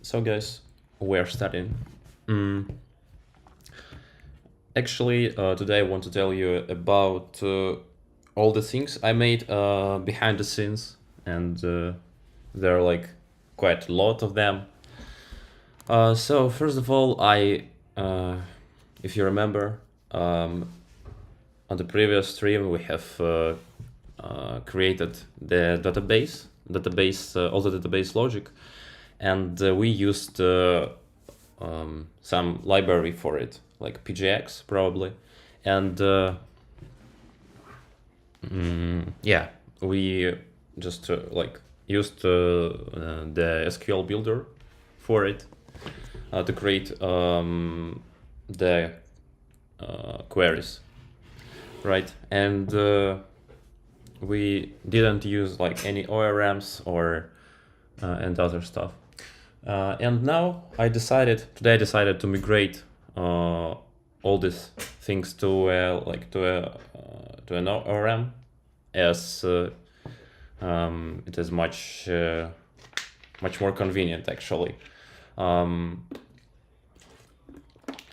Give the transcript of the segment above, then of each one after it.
So guys, we're starting. Mm, Actually, today I want to tell you about all the things I made behind the scenes, and there are like quite a lot of them. So first of all, if you remember, on the previous stream we have created the all the database logic, and we used some library for it, like PGX probably, and yeah, we just like used the SQL builder for it to create the queries, right? And we didn't use like any ORMs or and other stuff. And now today I decided to migrate all these things to an ORM, as it is much more convenient actually.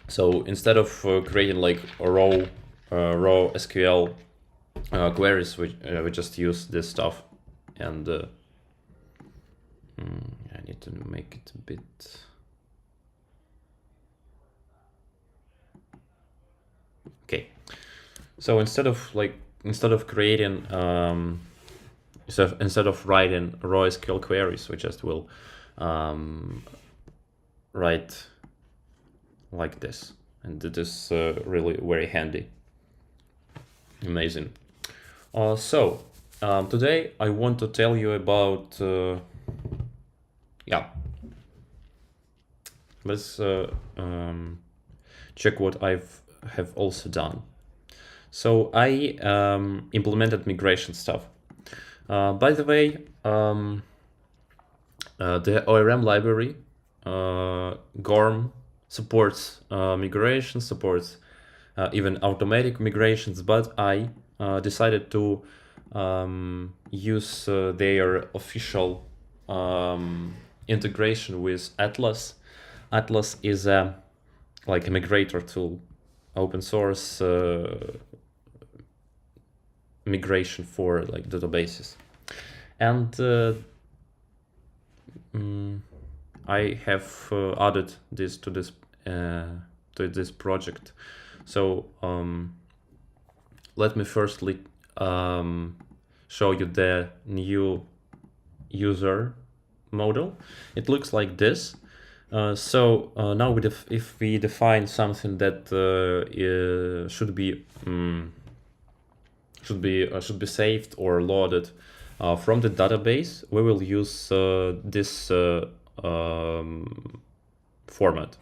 So instead of creating like raw SQL queries, we just use this stuff, and I need to make it a bit. Okay, so instead of creating instead of writing raw SQL queries, we just will write like this, and it is really very handy. Amazing. So today I want to tell you about let's check what I have also done. So I implemented migration stuff. By the way, the ORM library, GORM, supports migration, supports even automatic migrations, but I decided to use their official integration with Atlas. Atlas is like a migrator tool, open source migration for like databases, and I have added this to this project. So let me firstly show you the new user model. It looks like this. So now if we define something that should be saved or loaded from the database, we will use this format.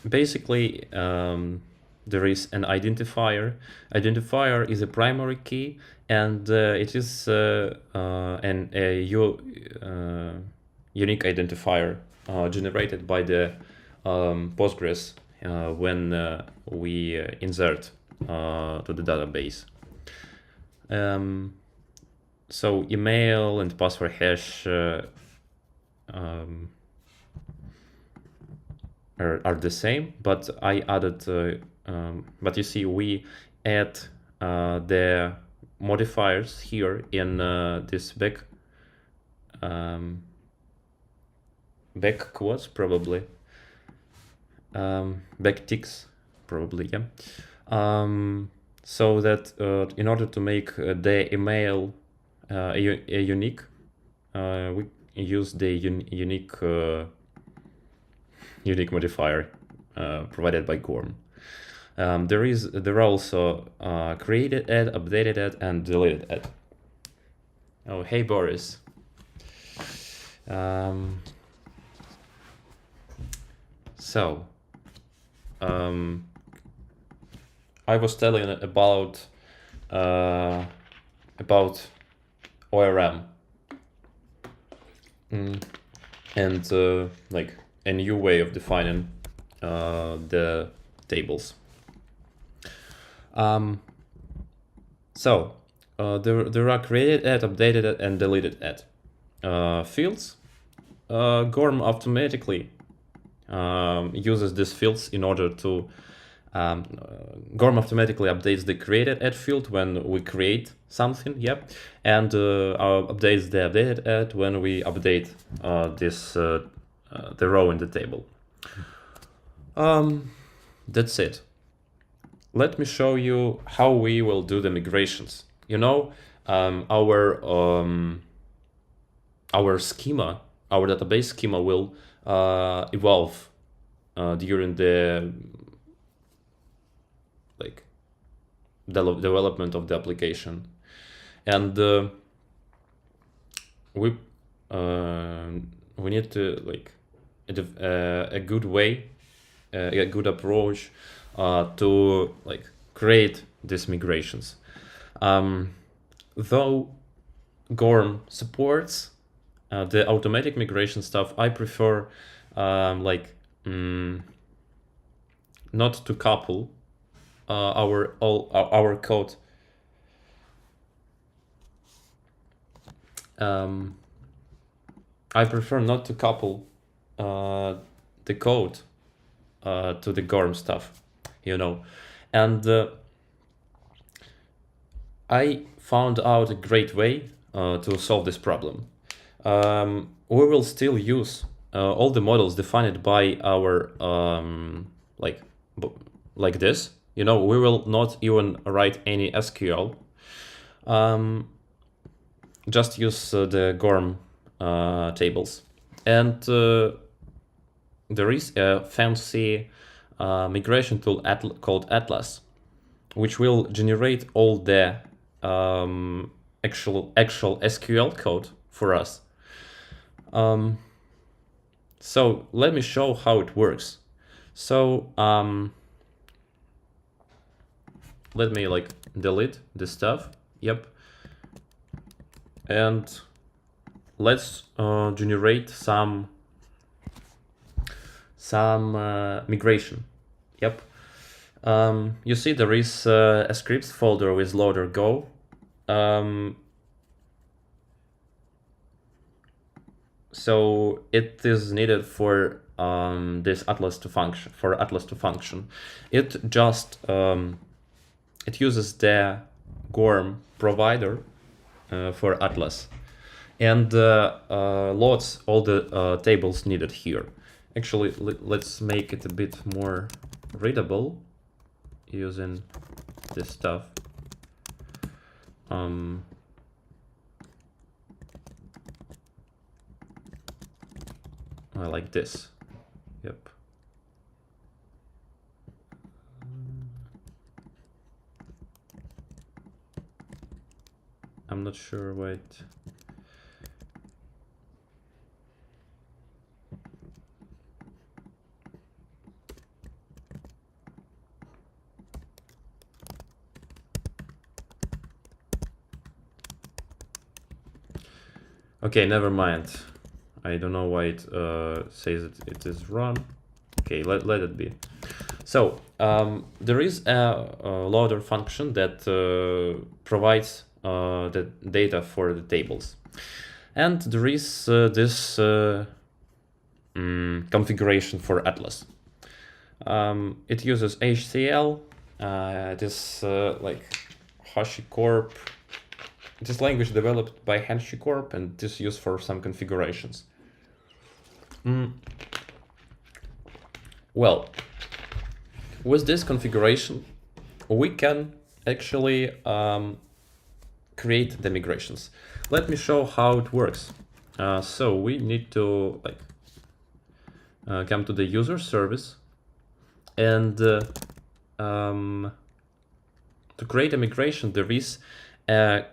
Basically, there is an identifier. Identifier is a primary key, and it is a unique identifier generated by the Postgres when we insert to the database. So email and password hash are the same, but I added but you see we add the modifiers here in this back quotes, probably back ticks, probably, yeah. So that in order to make the email a unique, we use the unique modifier provided by GORM. There are also created add, updated add, and deleted add. Oh, hey Boris. So I was telling about ORM and like a new way of defining the tables. So there are created add, updated add, and deleted add fields. Gorm automatically uses these fields in order to Gorm automatically updates the created add field when we create something, yep, and updates the updated add when we update the row in the table. That's it. Let me show you how we will do the migrations. You know, our schema, our database schema will evolve during the development of the application, and we need to a good way, a good approach to create these migrations. Though Gorm supports the automatic migration stuff, I prefer not to couple our code. I prefer not to couple the code to the Gorm stuff, you know, and I found out a great way to solve this problem. We will still use all the models defined by our like this. You know, we will not even write any SQL. Just use the Gorm tables, and there is a fancy migration tool called Atlas, which will generate all the actual SQL code for us. So let me show how it works. So let me delete this stuff. Yep. And let's generate some migration. Yep. You see there is a scripts folder with loader go. So it is needed for this Atlas to function. It just it uses the Gorm provider for Atlas, and loads all the tables needed here. Actually, let's make it a bit more readable using this stuff. I like this. Yep. I'm not sure what. Okay, never mind. I don't know why it says it is run. Okay, let it be. So there is a loader function that provides the data for the tables, and there is this configuration for Atlas. It uses HCL. This HashiCorp. It is language developed by HashiCorp, and this is used for some configurations. Well, with this configuration, we can actually create the migrations. Let me show how it works. So we need to come to the user service, and to create a migration, there is a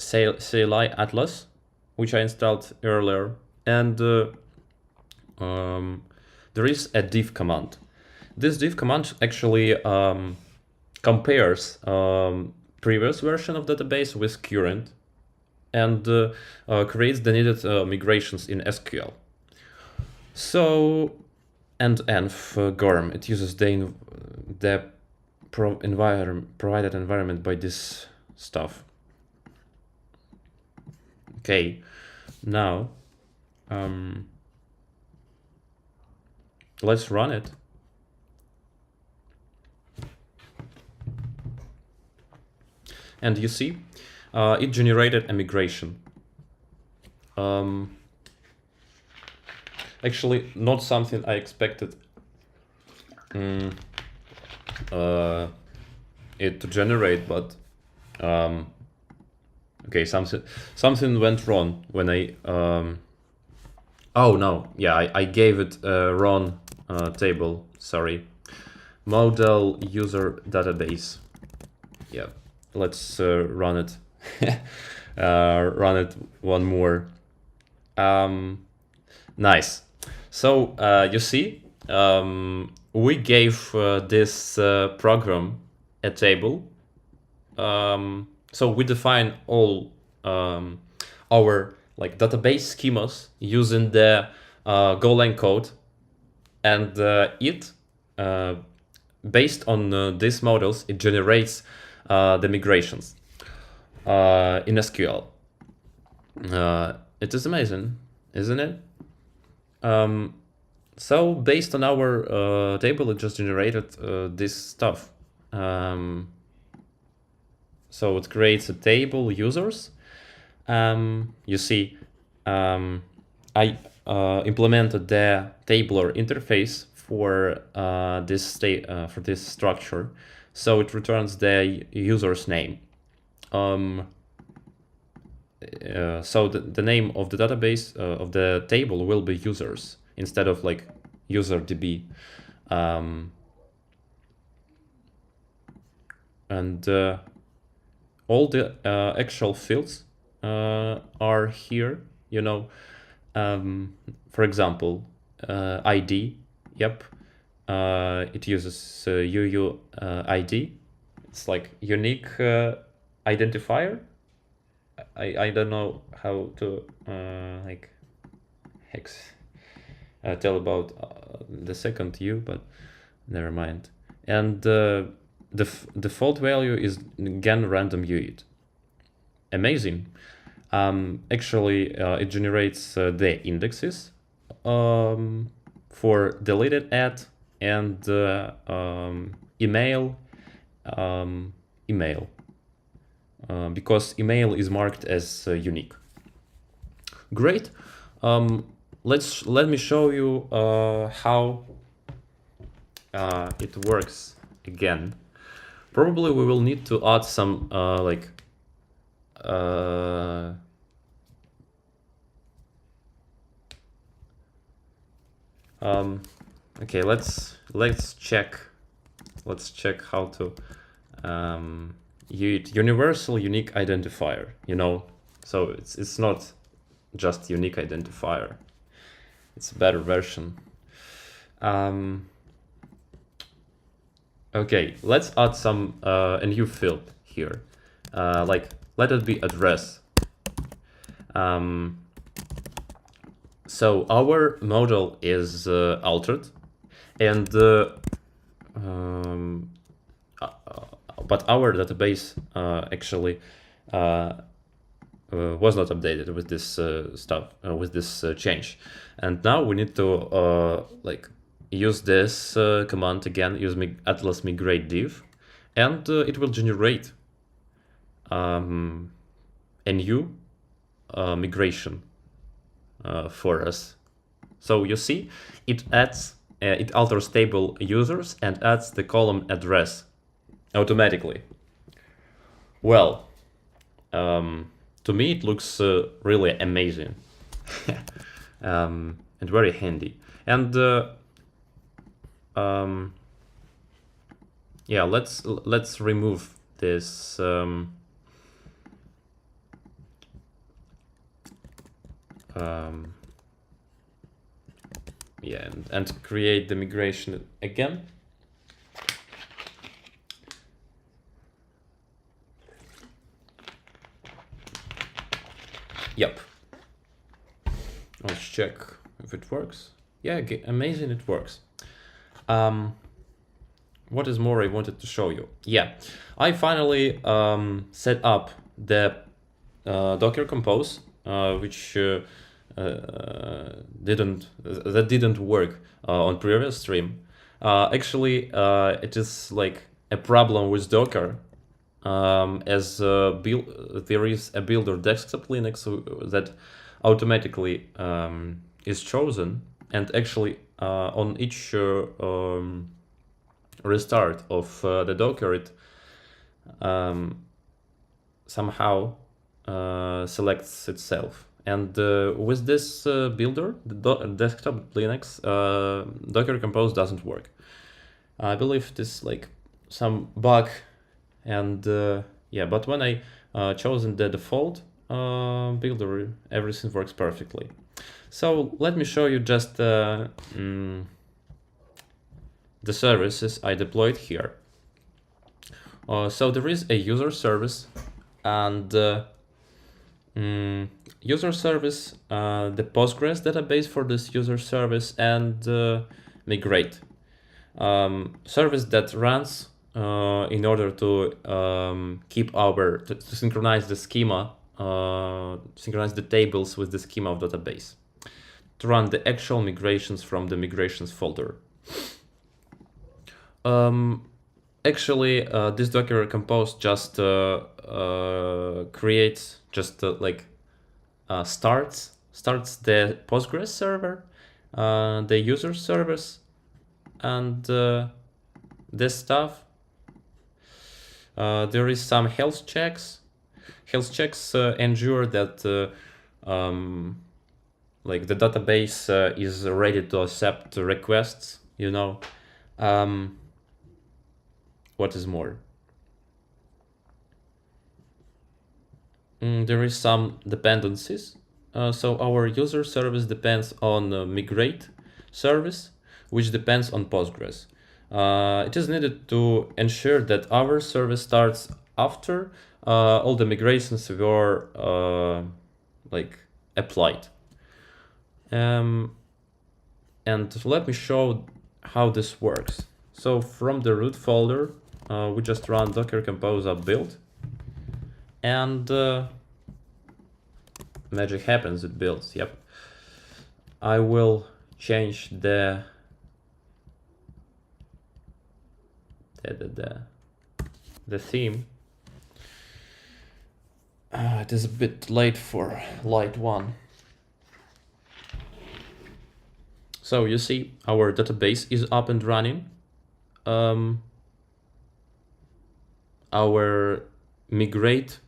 CLI Atlas, which I installed earlier, and there is a diff command. This diff command actually compares previous version of database with current, and creates the needed migrations in SQL. So, and env Gorm, it uses the provided environment by this stuff. Okay, now Let's run it. And you see, it generated a migration. Actually, not something I expected it to generate, but okay, something went wrong when I oh no, yeah, I gave it a wrong table. Sorry, model user database. Yeah, let's run it. Run it one more. Nice. So you see, we gave this program a table. So we define all our like database schemas using the Golang code, and it based on these models, it generates the migrations in SQL. It is amazing, isn't it? So based on our table, it just generated this stuff. So it creates a table users. You see, I implemented the tabular interface for this structure, so it returns the user's name. So the name of the database of the table will be users instead of like user DB. And all the actual fields are here, you know. For example, ID, yep, it uses UUID. It's like unique identifier. I don't know how to like hex tell about the second U, but never mind. And the default value is again random UID. Amazing. Actually, it generates the indexes for deleted ad and email. Because email is marked as unique. Great. Let me show you how it works again. Probably we will need to add some okay, let's check how to universal unique identifier, you know. So it's not just unique identifier, it's a better version. Okay, let's add some a new field here, like let it be address. So our model is altered, and but our database actually was not updated with this stuff, with this change. And now we need to like use this command again, use atlas migrate div, and it will generate a new migration for us. So you see, it adds, it alters table users and adds the column address automatically. Well, to me it looks really amazing and very handy. And yeah, let's remove this yeah, and create the migration again. Yep. Let's check if it works. Yeah, amazing, it works. What is more I wanted to show you? Yeah, I finally set up the Docker Compose, which didn't work on previous stream. Actually, it is like a problem with Docker, as there is a builder desktop Linux that automatically is chosen, and actually on each restart of the Docker, it somehow selects itself. And with this builder, the desktop Linux, Docker Compose doesn't work. I believe it is like some bug, and yeah, but when I chosen the default builder, everything works perfectly. So let me show you just the services I deployed here. So there is a user service, and user service, the Postgres database for this user service, and migrate service that runs in order to keep to synchronize the schema, synchronize the tables with the schema of database, to run the actual migrations from the migrations folder. Actually, this Docker Compose just creates, just starts the Postgres server, the user service, and this stuff. There is some health checks. Health checks ensure that like the database is ready to accept requests. You know. What is more? There is some dependencies. So our user service depends on migrate service, which depends on Postgres. It is needed to ensure that our service starts after all the migrations were like applied. And let me show how this works. So from the root folder, we just run docker compose build, and magic happens, it builds. Yep. I will change the theme. It is a bit late for light one. So you see our database is up and running. Our migrate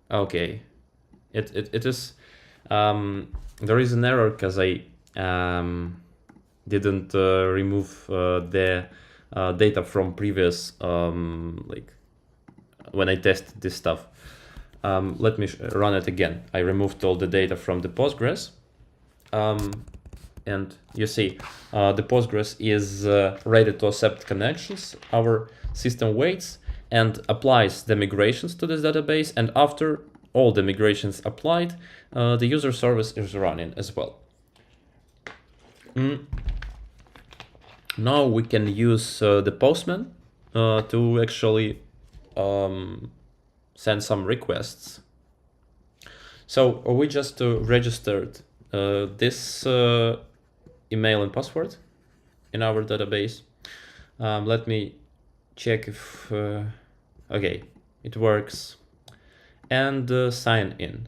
okay, it is there is an error because I didn't remove the data from previous like when I tested this stuff. Let me run it again. I removed all the data from the Postgres, and you see the Postgres is ready to accept connections. Our system waits and applies the migrations to this database, and after all the migrations applied, the user service is running as well. Now we can use the Postman to actually send some requests. So we just registered this email and password in our database. Let me check if okay, it works, and sign in.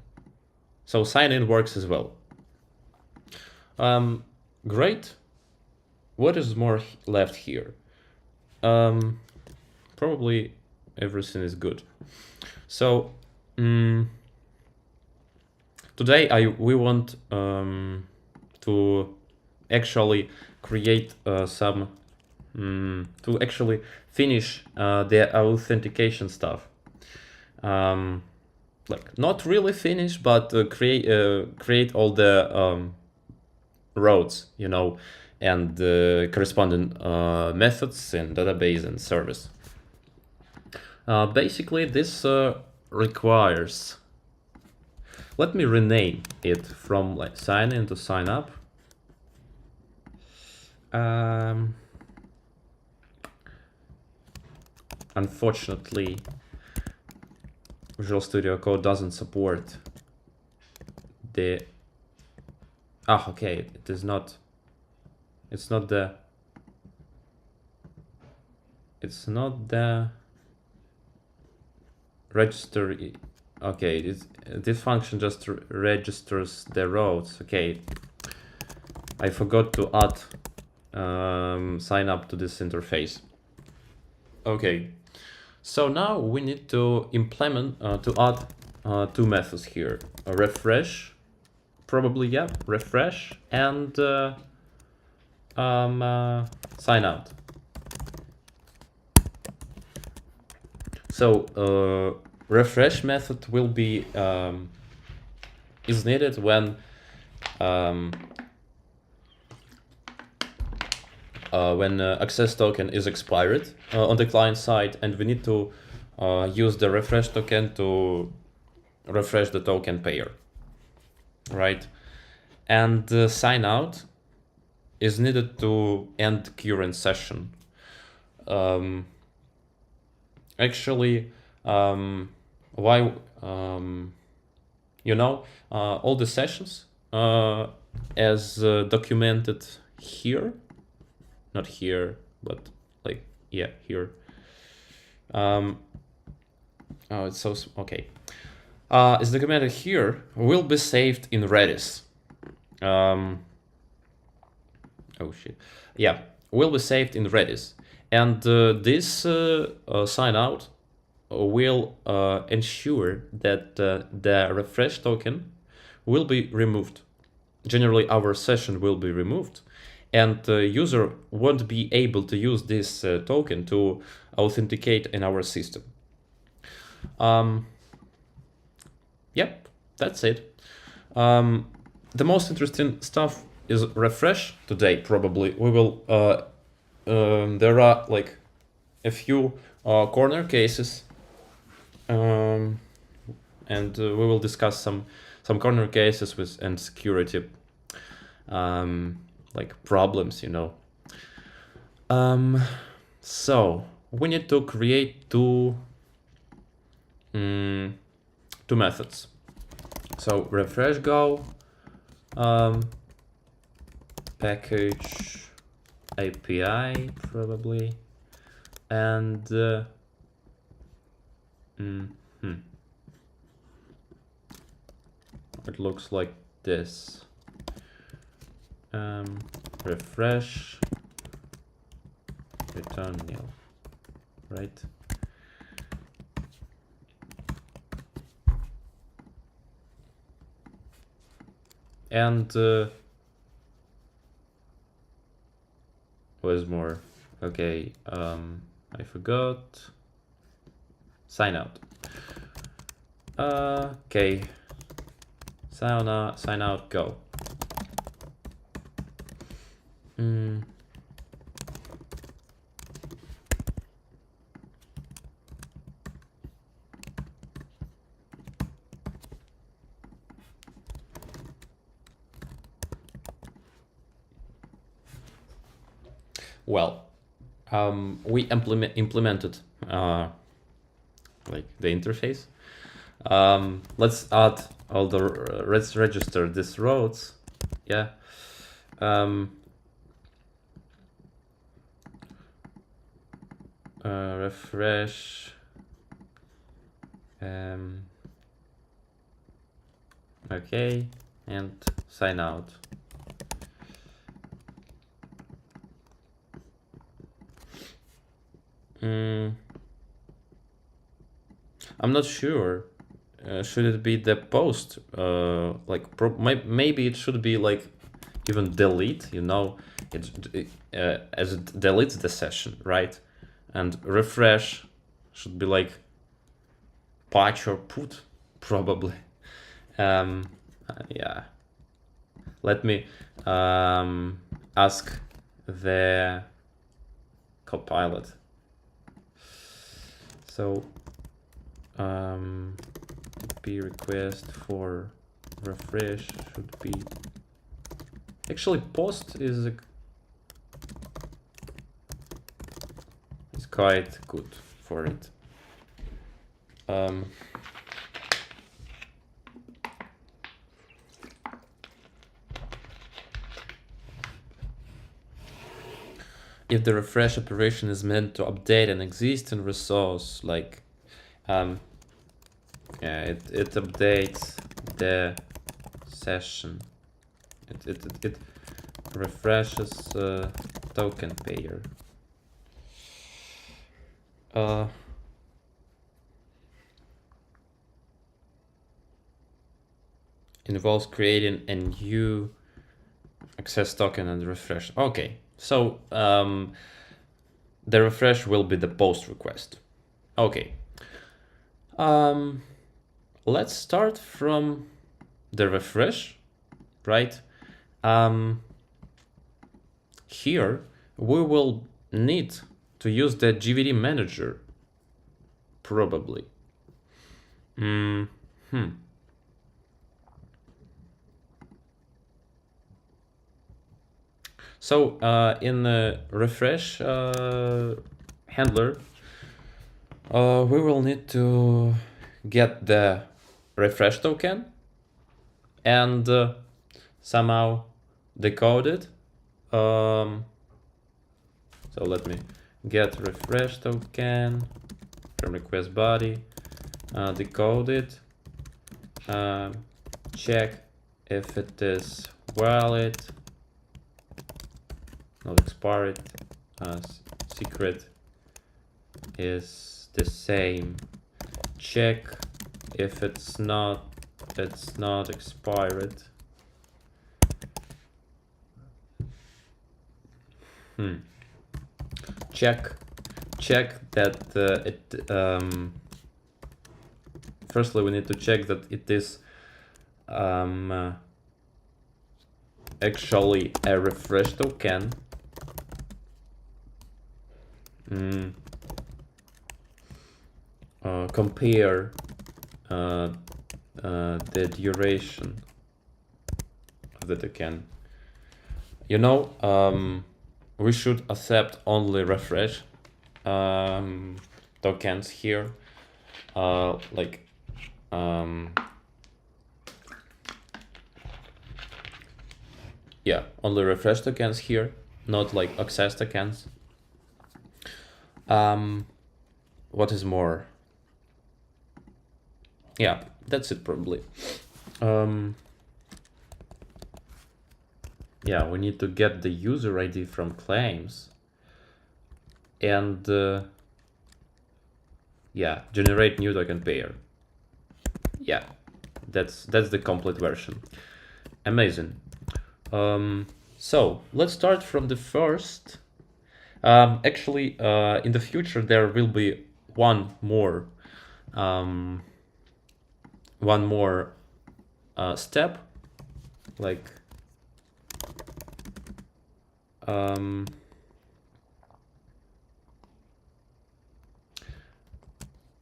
So sign in works as well. Great. What is more left here? Probably everything is good. So today we want to actually create some to actually finish the authentication stuff. Like not really finish, but create all the roads, you know, and the corresponding methods in database and service. Basically, this requires. Let me rename it from like sign in to sign up. unfortunately, Visual Studio Code doesn't support the... okay, it is not... It's not the register. Okay, this function just registers the roads. Okay, I forgot to add sign up to this interface. Okay, so now we need to implement to add two methods here: a refresh, probably, yeah, refresh, and sign out. So refresh method will be is needed when access token is expired on the client side, and we need to use the refresh token to refresh the token pair, right? And sign out is needed to end current session. Actually, why, you know, all the sessions as documented here, not here, but like, yeah, here. Oh, it's so, okay. Is documented here will be saved in Redis. Oh shit. Yeah, will be saved in Redis. And this sign out will ensure that the refresh token will be removed. Generally, our session will be removed, and the user won't be able to use this token to authenticate in our system. Yep, that's it. The most interesting stuff is refresh today. Probably we will. There are like a few corner cases, and we will discuss some corner cases with and security like problems, you know. So we need to create two methods. So refresh go package API probably, and it looks like this. Refresh return nil, right? And where's more? Okay, I forgot. Sign out. Okay. Sign out, go. Well, we implemented like the interface. Let's add all the let's register these roads. Yeah. Refresh. Okay, and sign out. I'm not sure. Should it be the post? Like maybe it should be like even delete. You know, as it deletes the session, right? And refresh should be like patch or put probably. Yeah. Let me ask the Copilot. So p request for refresh should be actually post is quite good for it. If the refresh operation is meant to update an existing resource, like it updates the session. It refreshes token pair. Involves creating a new access token and refresh. Okay, so the refresh will be the post request. Okay. Let's start from the refresh, right? Here we will need to use the GVD manager, probably. So in the refresh handler, we will need to get the refresh token and somehow decode it. So let me get refresh token from request body, decode it, check if it is valid, not expired, secret is the same, check if it's not expired. Check that firstly we need to check that it is actually a refresh token. Compare the duration of the token. You know, we should accept only refresh tokens here, like yeah, only refresh tokens here, not like access tokens. What is more? Yeah, that's it probably. Yeah, we need to get the user ID from claims and yeah, generate new token pair. Yeah, that's the complete version. Amazing. So let's start from the first. Actually, in the future there will be one more step, like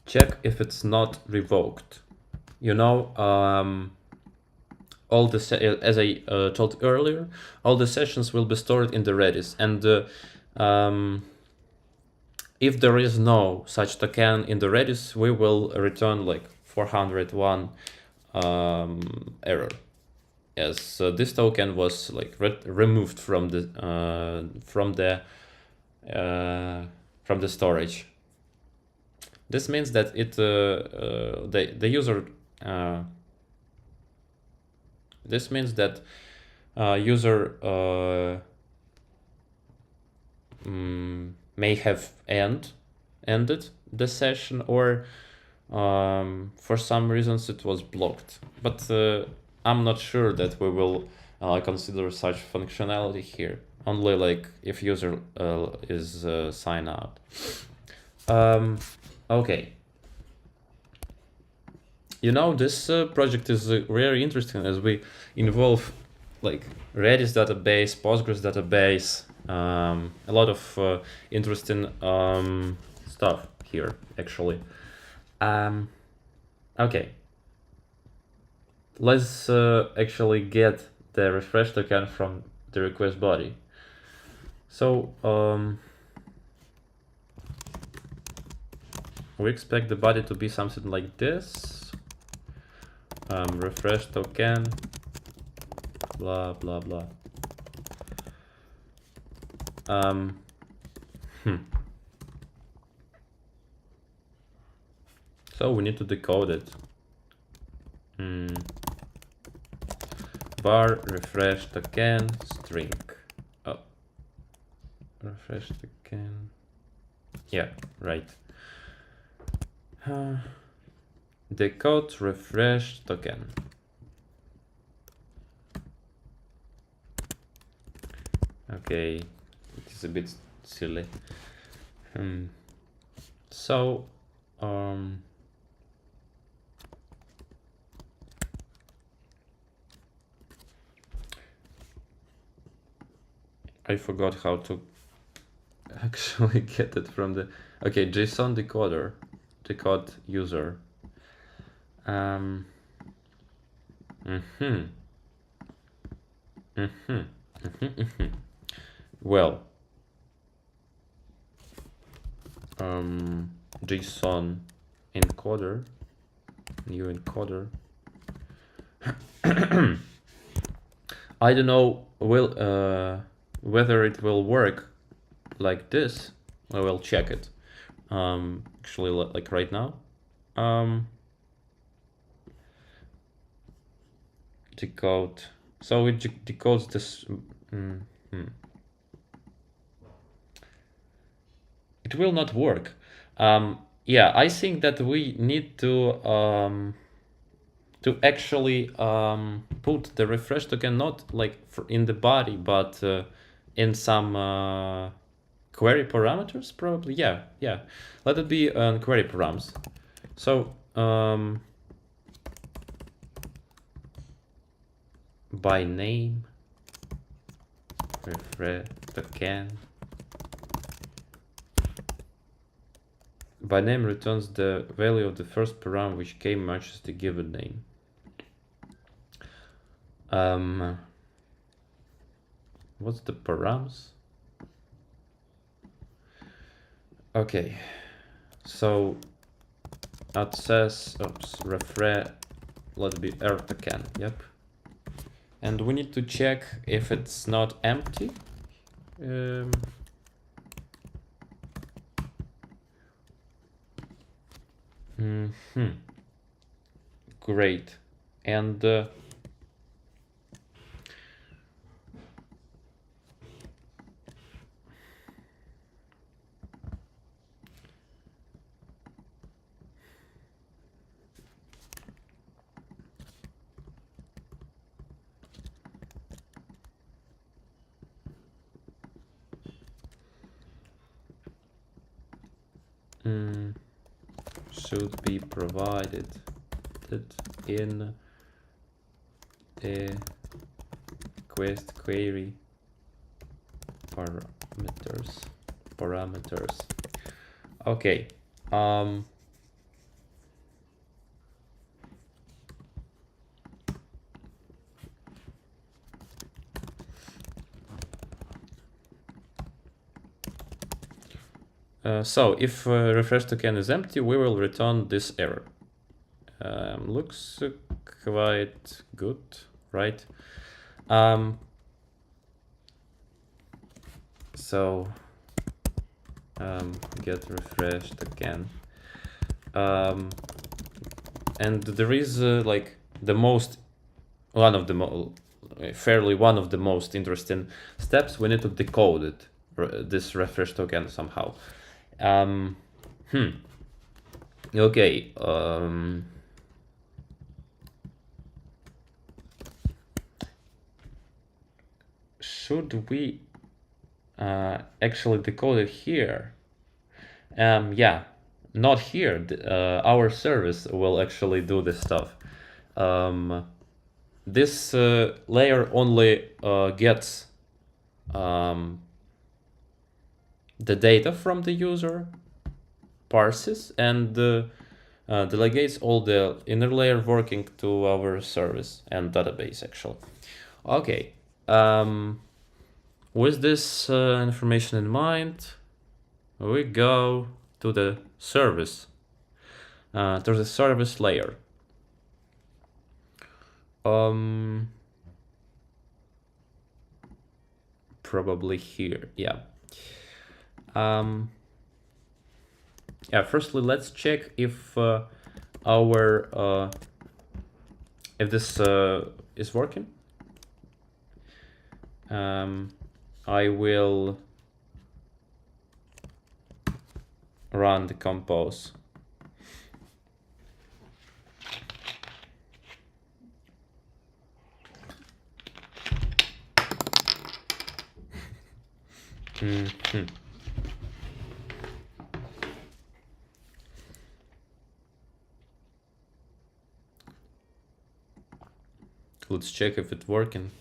check if it's not revoked. You know, all the as I told earlier, all the sessions will be stored in the Redis, and if there is no such token in the Redis, we will return like 401 error, as this token was like removed from the storage. This means that it the user this means that user may have ended the session, or for some reasons it was blocked, but I'm not sure that we will consider such functionality here, only like if user is sign out. Okay, you know, this project is very interesting, as we involve like Redis database, Postgres database, a lot of interesting stuff here actually. Okay, let's actually get the refresh token from the request body. So we expect the body to be something like this. Refresh token, blah, blah, blah. So we need to decode it. Var refresh token string. Oh, refresh token. Yeah, right. Decode refresh token. Okay, it is a bit silly. So, I forgot how to actually get it from the... Okay, JSON decoder, decode user. Well, JSON encoder, new encoder. I don't know whether it will work like this. I will check it. Actually, like right now. Decode. So it decodes this. It will not work. Yeah, I think that we need to actually put the refresh token not like in the body, but in some query parameters, probably. Yeah. Let it be query params. So by name refresh token. By name returns the value of the first param which k matches the given name. What's the params? Okay, so that says refresh, let it be r token. Yep. And we need to check if it's not empty. Great. And should be provided in the quest query parameters. Okay. So if refresh token is empty, we will return this error. Looks quite good, right? So get refreshed again. And there is like one of the most interesting steps. We need to decode it, this refresh token somehow. Okay. Should we actually decode it here? Yeah, not here. Our service will actually do this stuff. This layer only gets the data from the user, parses, and delegates all the inner layer working to our service and database, actually. Okay. With this information in mind, we go to the service there's a service layer. Probably here, yeah. Yeah, firstly, let's check if if this is working. I will run the compose. Let's check if it's working.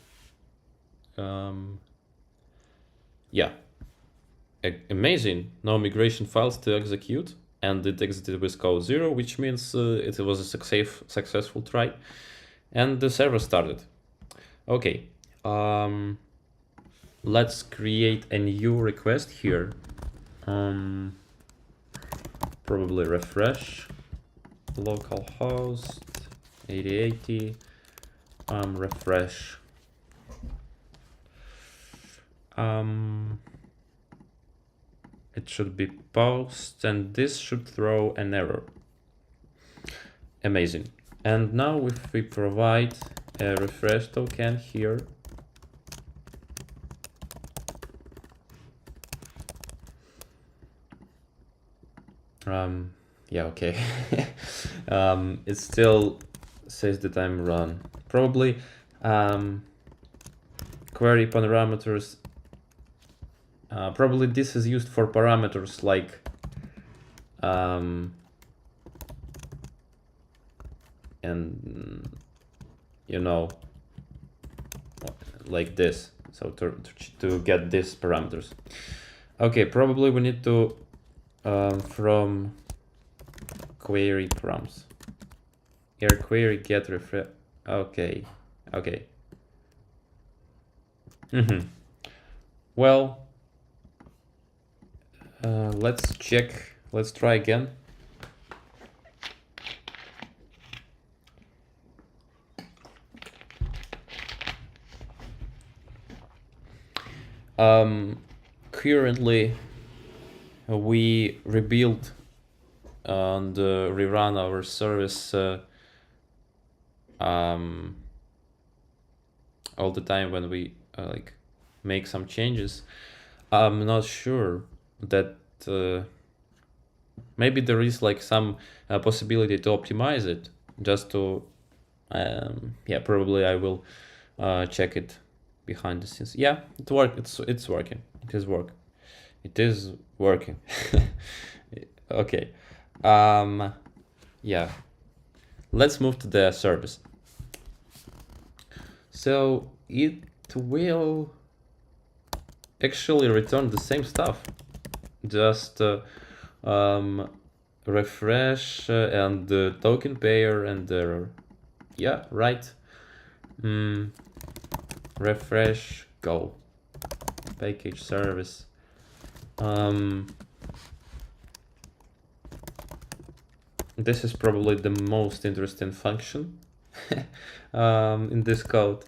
Yeah, amazing. No migration files to execute, and it exited with code 0, which means it was a successful try, and the server started. Okay, let's create a new request here. Probably refresh localhost 8080 refresh. It should be post, and this should throw an error. Amazing. And now if we provide a refresh token here, yeah, okay. It still says that I'm run. Probably query parameters. Probably this is used for parameters like and you know, like this. So to get these parameters. Okay, probably we need to from query params. Here query get refresh. Okay, okay. Well, let's check. Let's try again. Currently, we rebuild and rerun our service all the time when we like make some changes. I'm not sure that maybe there is like some possibility to optimize it just to yeah, probably I will check it behind the scenes. Yeah, it's working. It is working. Okay. Yeah, let's move to the service. So it will actually return the same stuff, just refresh and the token pair and the yeah, right. Refresh, go, package service. This is probably the most interesting function in this code.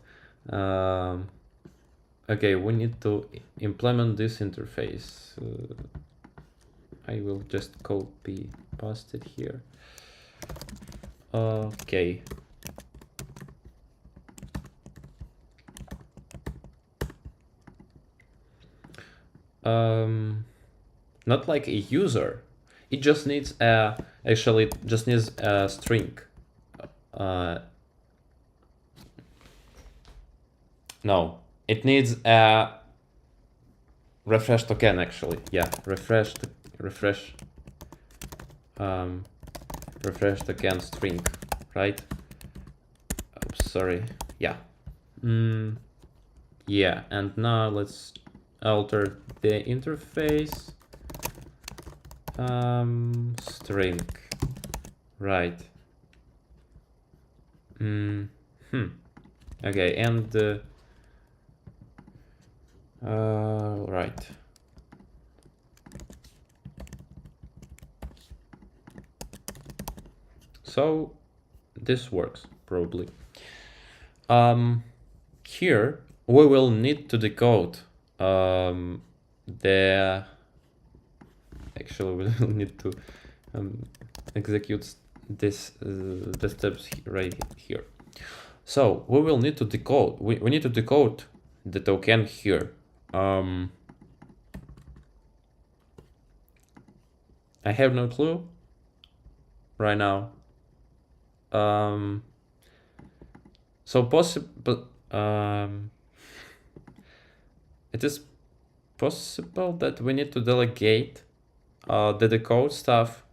Okay, we need to implement this interface. I will just copy paste it here. Okay. Not like a user. It just needs a string. No, it needs a refresh token actually. Yeah, refresh token string, right? Oops, sorry. Yeah. Yeah, and now let's alter the interface. String, right. Okay, and right. So this works probably. Here we will need to decode the actually we will need to execute this the steps right here. So we will need to decode. We need to decode the token here. I have no clue right now. So possible. It is possible that we need to delegate the decode stuff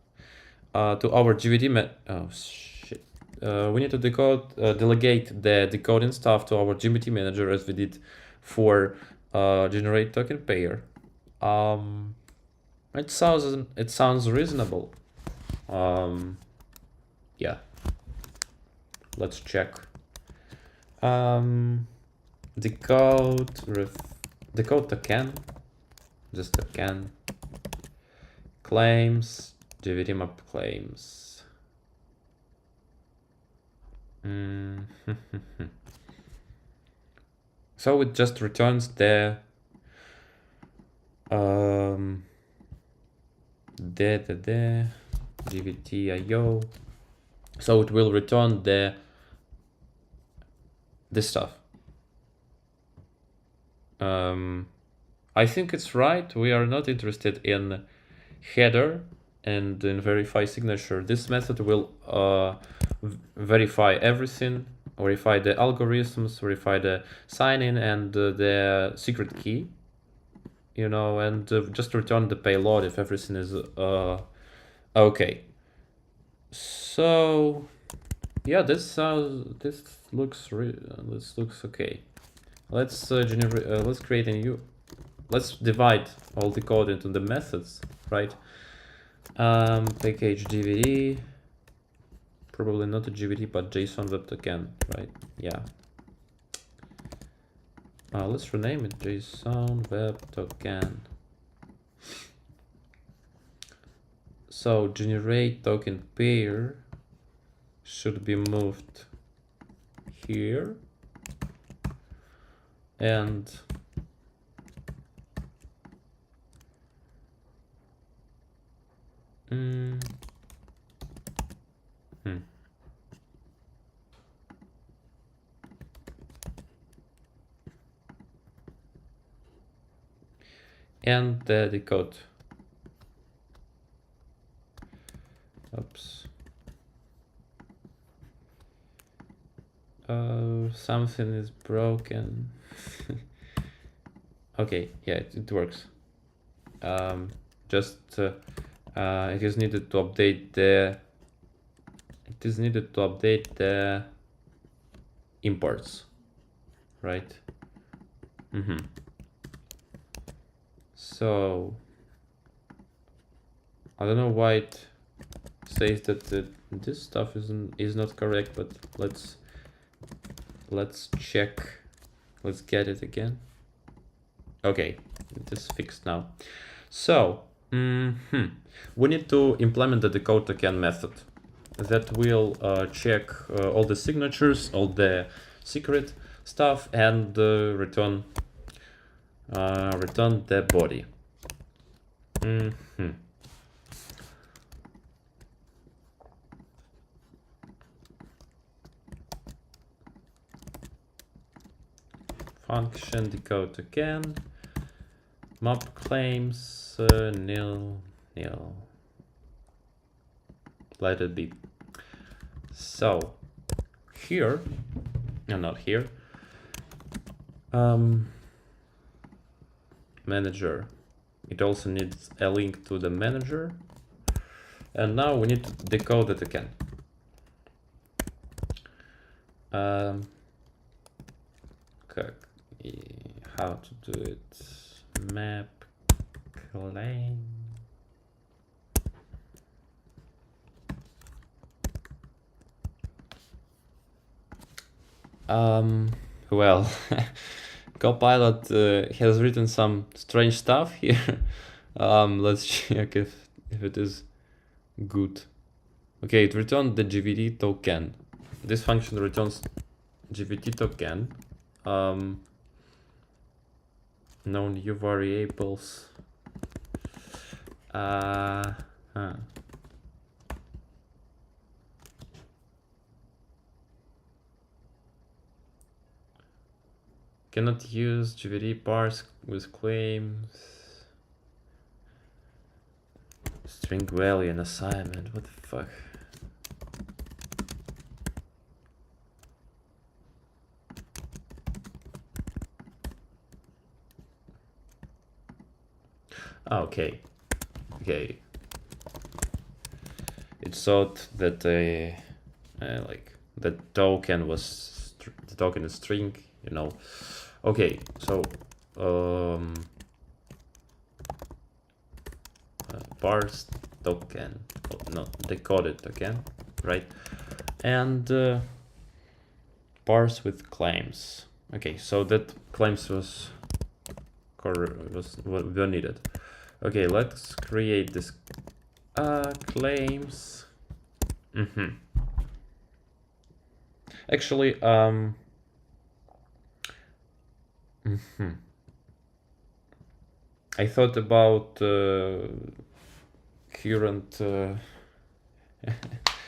to our GVD. Oh shit! We need to delegate the decoding stuff to our GVD manager as we did for generate token pair. It sounds reasonable. Yeah. Let's check. Decode token, just token. Claims, GVD map claims. So it just returns the GVT IO. So it will return this stuff. I think it's right. We are not interested in header and in verify signature. This method will verify everything, verify the algorithms, verify the sign-in and the secret key, you know, and just return the payload if everything is okay. So yeah, this looks okay. Let's let's create a new. Let's divide all the code into the methods, right? Package GVD, probably not a GVD, but JSON web token, right? Yeah. Let's rename it JSON web token. So generate token pair should be moved here, and and the decode. Oops. Something is broken. Okay, yeah, it works. Just it is needed to update the imports, right? So I don't know why it says that this stuff is not correct, but let's check. Let's get it again. Okay, it is fixed now. So we need to implement the decode token method that will check all the signatures, all the secret stuff, and return the body. Function decode token, map claims nil. Let it be. So here, no, not here. Manager. It also needs a link to the manager. And now we need to decode it again. Okay. How to do it? Map claim. Well, Copilot has written some strange stuff here. Let's check if it is good. Okay, it returned the GVT token. This function returns GVT token. No new variables. Cannot use GVT parse with claims. String value and assignment. What the fuck? Okay. Okay. It thought that like the token was the token is string, you know. Okay, so parse token, no, decoded token, right? And parse with claims. Okay, so that claims was what we needed. Okay, let's create this claims. Actually, I thought about current.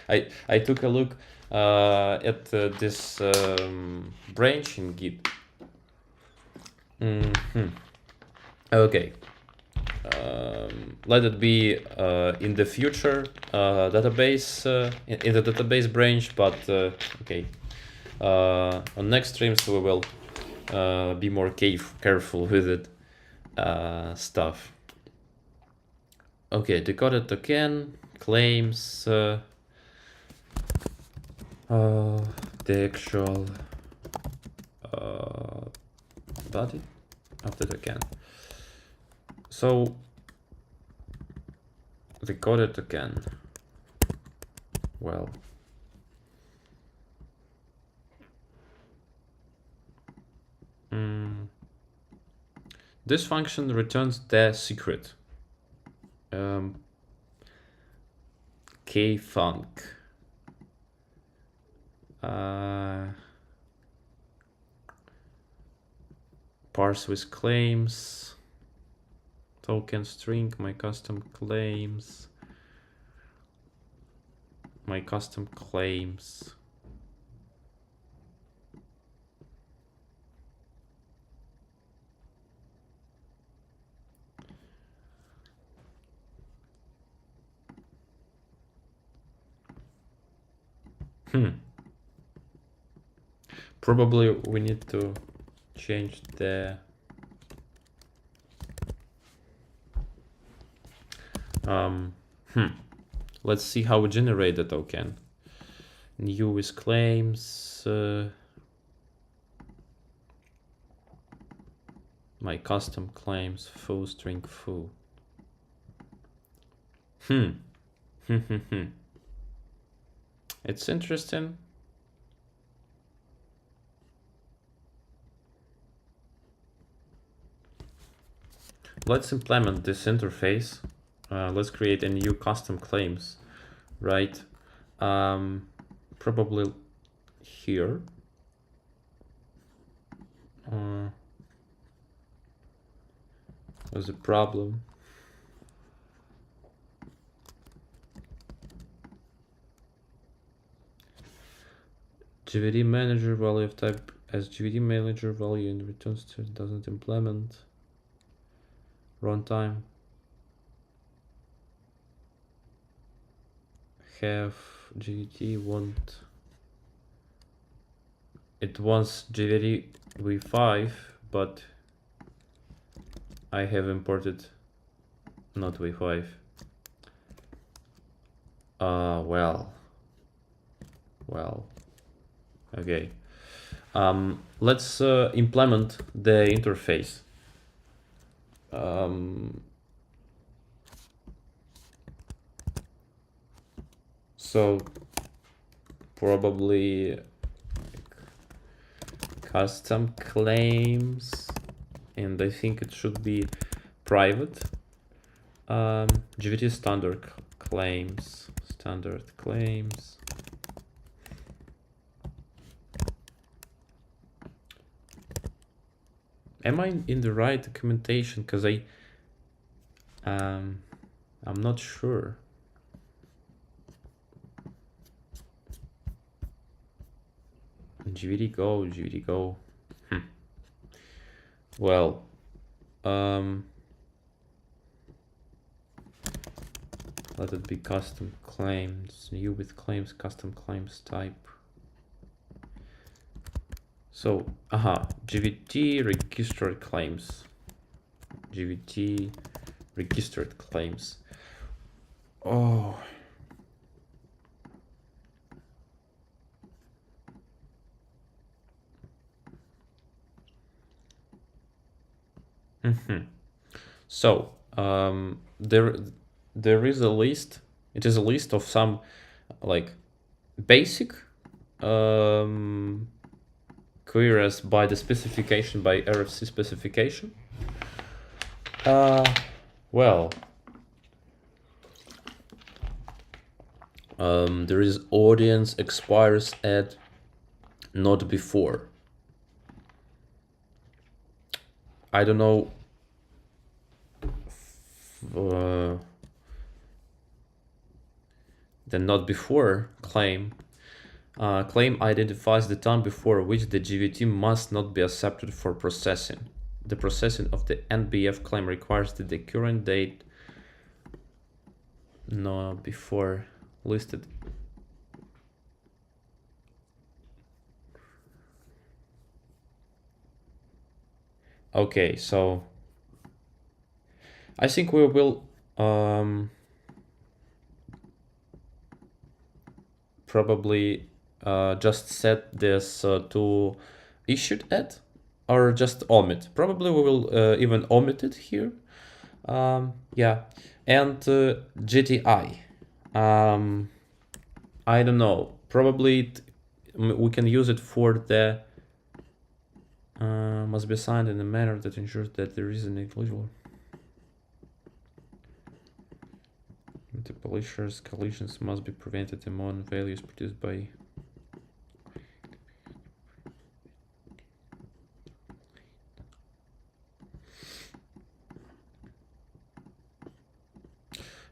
I took a look at this branch in Git. Okay. Let it be in the future database in the database branch, but okay. On next streams we will be more careful with it stuff. Okay, decoded token claims the actual body of the token. So decoded token. Well, this function returns the secret. Kfunc. Parse with claims. Token string, my custom claims. My custom claims. Probably we need to change the let's see how we generate the token. New with claims. My custom claims foo string foo. It's interesting. Let's implement this interface. Let's create a new custom claims, right? Probably here. What's the problem? GVT manager value of type as GVT manager value and returns to doesn't implement. Runtime. Have GVT want. It wants GVT v5, but I have imported not v5. Well. Okay. Let's implement the interface. So probably custom claims, and I think it should be private. GVT standard claims standard claims. Am I in the right documentation? Because I'm not sure. GVD go. Well, let it be custom claims, new with claims, custom claims type. So, GVT registered claims. GVT registered claims. Oh. So, there is a list. It is a list of some like basic queries by the specification, by RFC specification. Well, there is audience expires at not before. I don't know. The not before claim. Claim identifies the time before which the GVT must not be accepted for processing. The processing of the NBF claim requires that the current date no before listed. Okay, so I think we will probably just set this to issued at, or just omit. Probably we will even omit it here. Yeah, and GTI. I don't know. Probably we can use it for the must be assigned in a manner that ensures that there is a negligible multiple issues. Collisions must be prevented among values produced by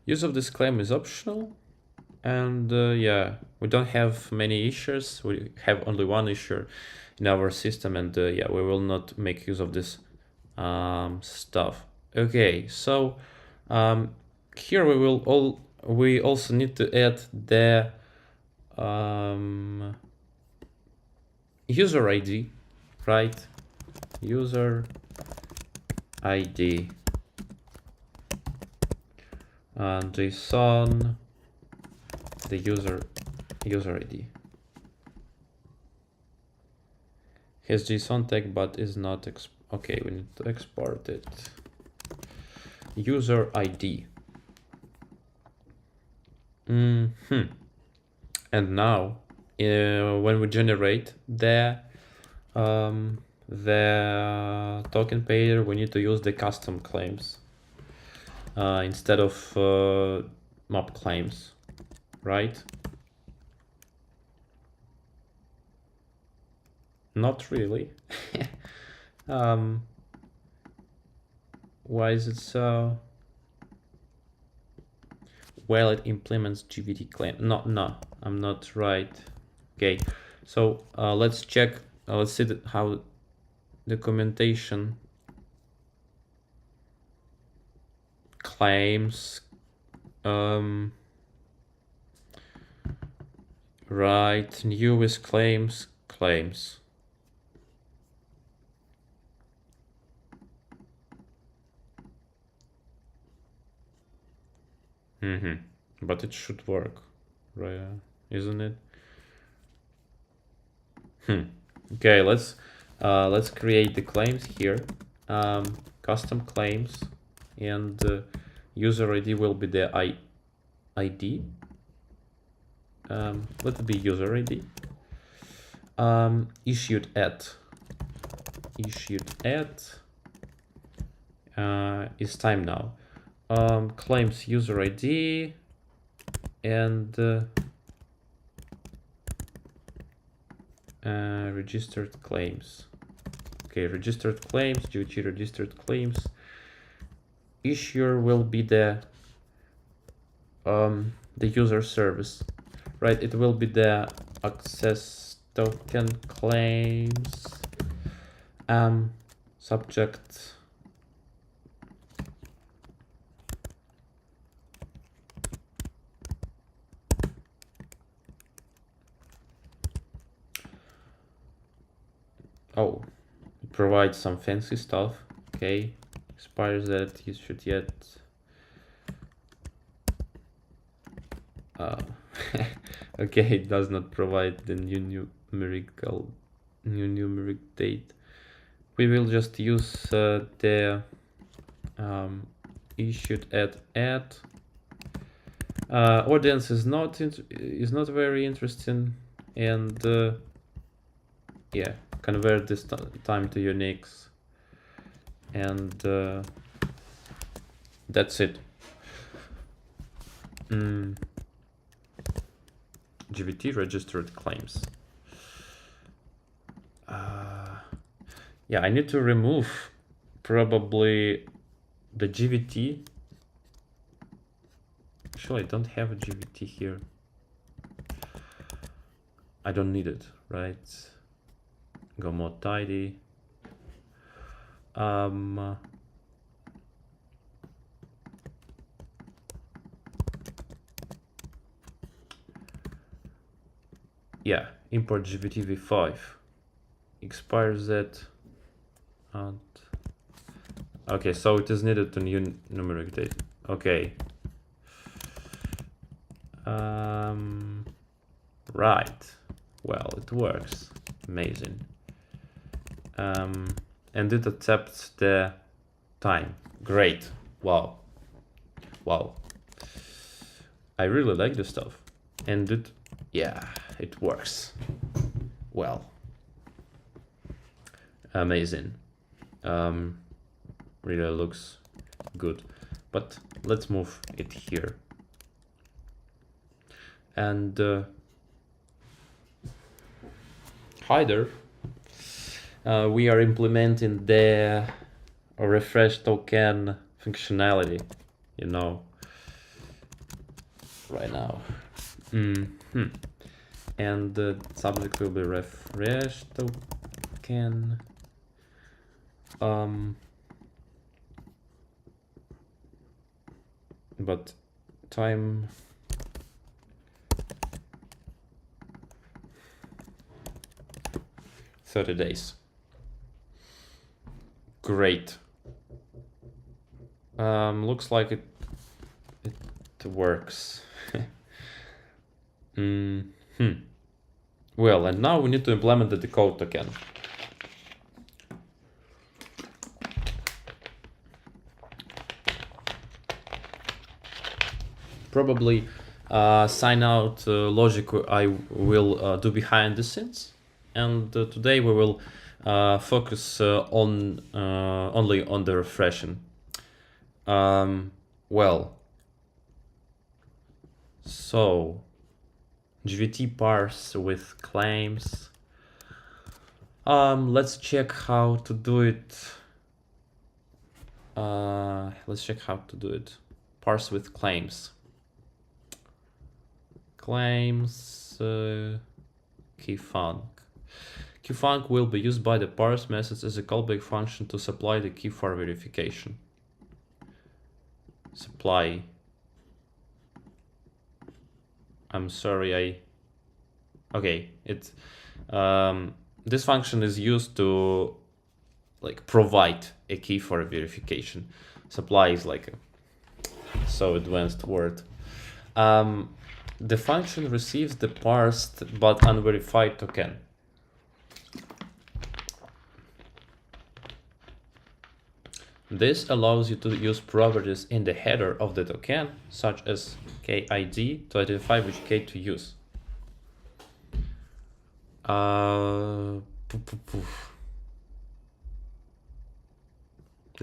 use of this claim is optional. And yeah, we don't have many issues. We have only one issue in our system, and yeah, we will not make use of this stuff. Okay, so here we also need to add the user ID, right? User ID and JSON. The user ID has JSON tag but is not okay, we need to export it. User ID. And now when we generate the token payer, we need to use the custom claims instead of mob claims, right? Not really. Why is it so? Well, it implements GVT claim. No, I'm not right. Okay, so let's check. Let's see how documentation claims. Right, new with claims. But it should work, right? Isn't it? Okay, let's create the claims here. Custom claims, and user ID will be the ID. Let it be user ID. Issued at is time now. Claims user ID and registered claims. Okay, registered claims, GVT registered claims. Issuer will be the user service, right? It will be the access token claims subject oh, it provides some fancy stuff. Okay, expires that you should yet okay, it does not provide the new numeric date. We will just use the issued at audience is not very interesting, and yeah, convert this time to Unix, and that's it. GVT registered claims. Yeah, I need to remove probably the GVT. Actually, I don't have a GVT here. I don't need it, right? Go more tidy. Yeah, import GVT v5. Expires that. Okay, so it is needed to new numeric date. Okay. Right. Well, it works. Amazing. And it accepts the time. Great. Wow. Wow. I really like this stuff. And it, yeah, it works. Well. Amazing. Really looks good. But let's move it here. And header, we are implementing the refresh token functionality, you know, right now. And the subject will be refresh token. But time 30 days. Great. Looks like it works. Well, and now we need to implement the decode token. Probably sign out logic I will do behind the scenes, and today we will focus on only on the refreshing. Well, so GVT parse with claims. Let's check how to do it. Parse with claims. Claims keyfunc. Keyfunc will be used by the parse methods as a callback function to supply the key for verification. Supply. I'm sorry, okay, it this function is used to like provide a key for a verification. Supply is like a so advanced word. The function receives the parsed but unverified token. This allows you to use properties in the header of the token, such as KID, to identify which key to use. The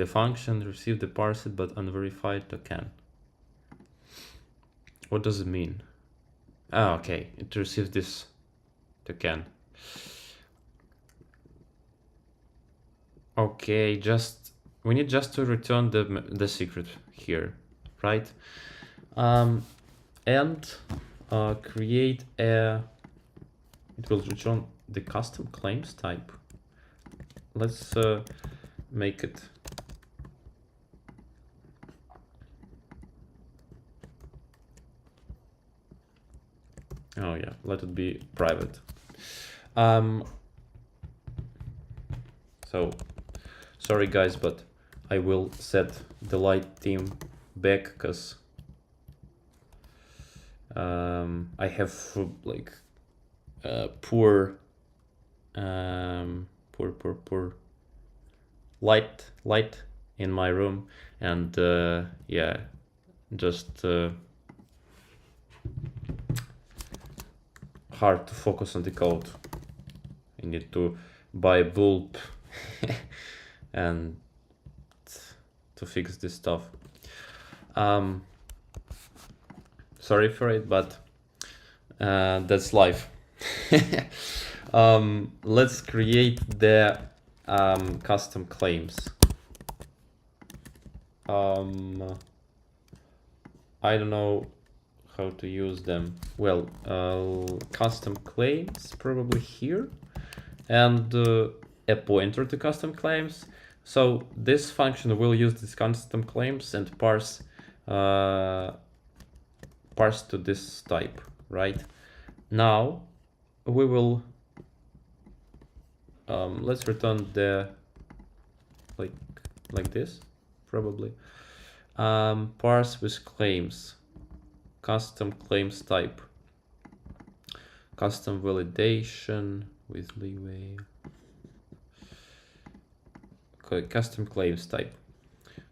function received the parsed but unverified token. What does it mean? Ah, okay, it receives this token. Okay, we need just to return the secret here, right? And create a. It will return the custom claims type. Let's make it. Oh yeah, let it be private. So sorry guys, but I will set the light theme back because I have like poor light in my room, and yeah, just hard to focus on the code. I need to buy a bulb and to fix this stuff. Sorry for it, but that's life. Let's create the custom claims. I don't know how to use them. Well, custom claims probably here, and a pointer to custom claims. So this function will use these custom claims and parse to this type, right? Now we will let's return the like this probably. Parse with claims, custom claims type, custom validation with leeway. Okay, custom claims type.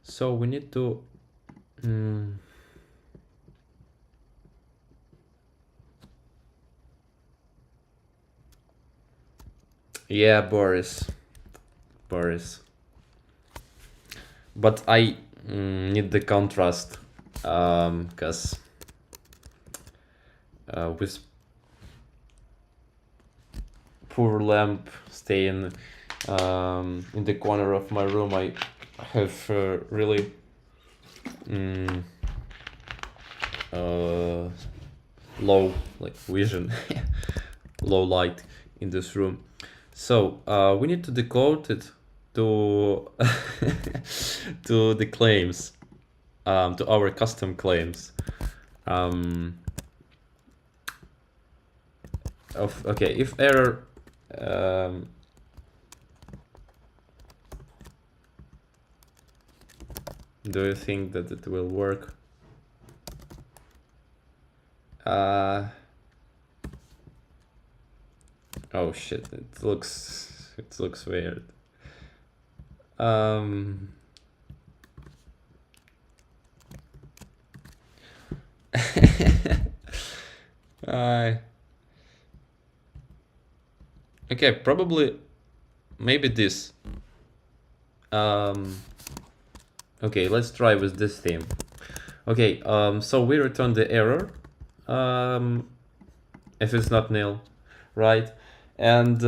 So we need to yeah, Boris. But I need the contrast because with poor lamp staying in the corner of my room, I have really low vision, low light in this room. So we need to decode it to to the claims, to our custom claims. Okay, if error do you think that it will work? Oh shit, it looks weird. Okay, probably maybe this. Okay, let's try with this theme. Okay, so we return the error if it's not nil, right? And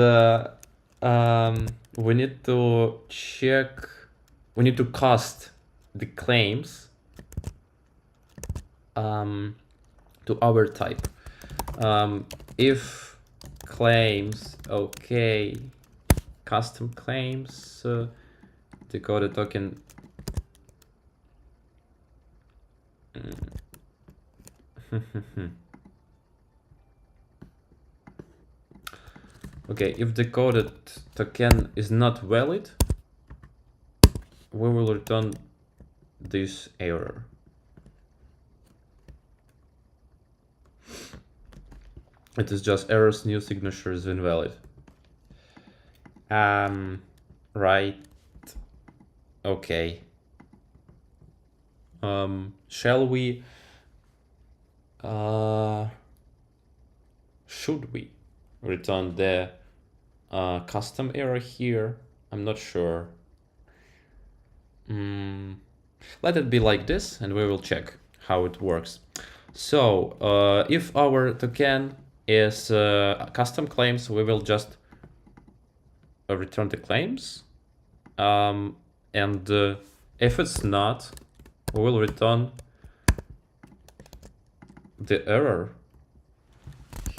we need to check, we need to cast the claims to our type. If claims, okay, custom claims, decode token. Okay, if decoded token is not valid, we will return this error. It is just errors, new signature is invalid. Right. Okay. Shall we? Should we return the custom error here? I'm not sure. Let it be like this, and we will check how it works. So if our token is custom claims, we will just return the claims. And if it's not, we will return the error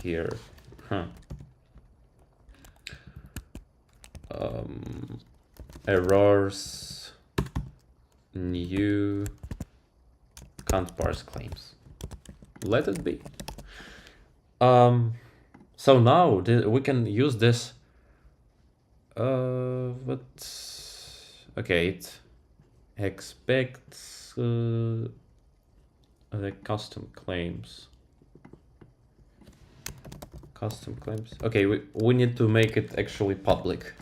here. Errors new can't parse claims. Let it be. So now we can use this. But okay, it expects the custom claims. Custom claims. Okay, we need to make it actually public.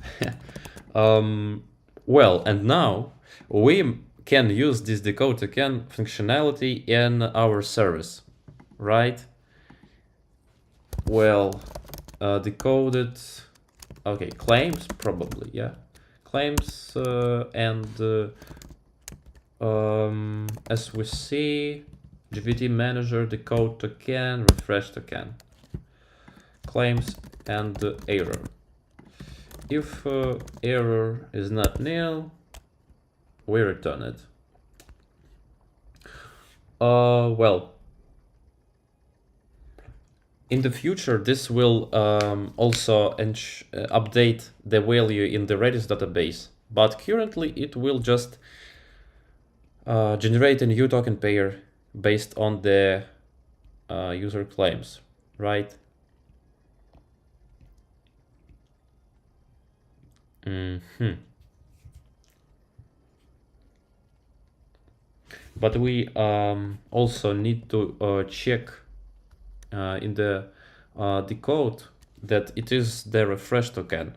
Well, and now we can use this decode token functionality in our service, right? Well, decoded. Okay, claims probably, yeah. Claims and as we see, GPT manager decode token, refresh token. Claims and error. If error is not nil, we return it. Well, in the future, this will also update the value in the Redis database, but currently it will just generate a new token pair based on the user claims, right? But we also need to check in the decode that it is the refresh token.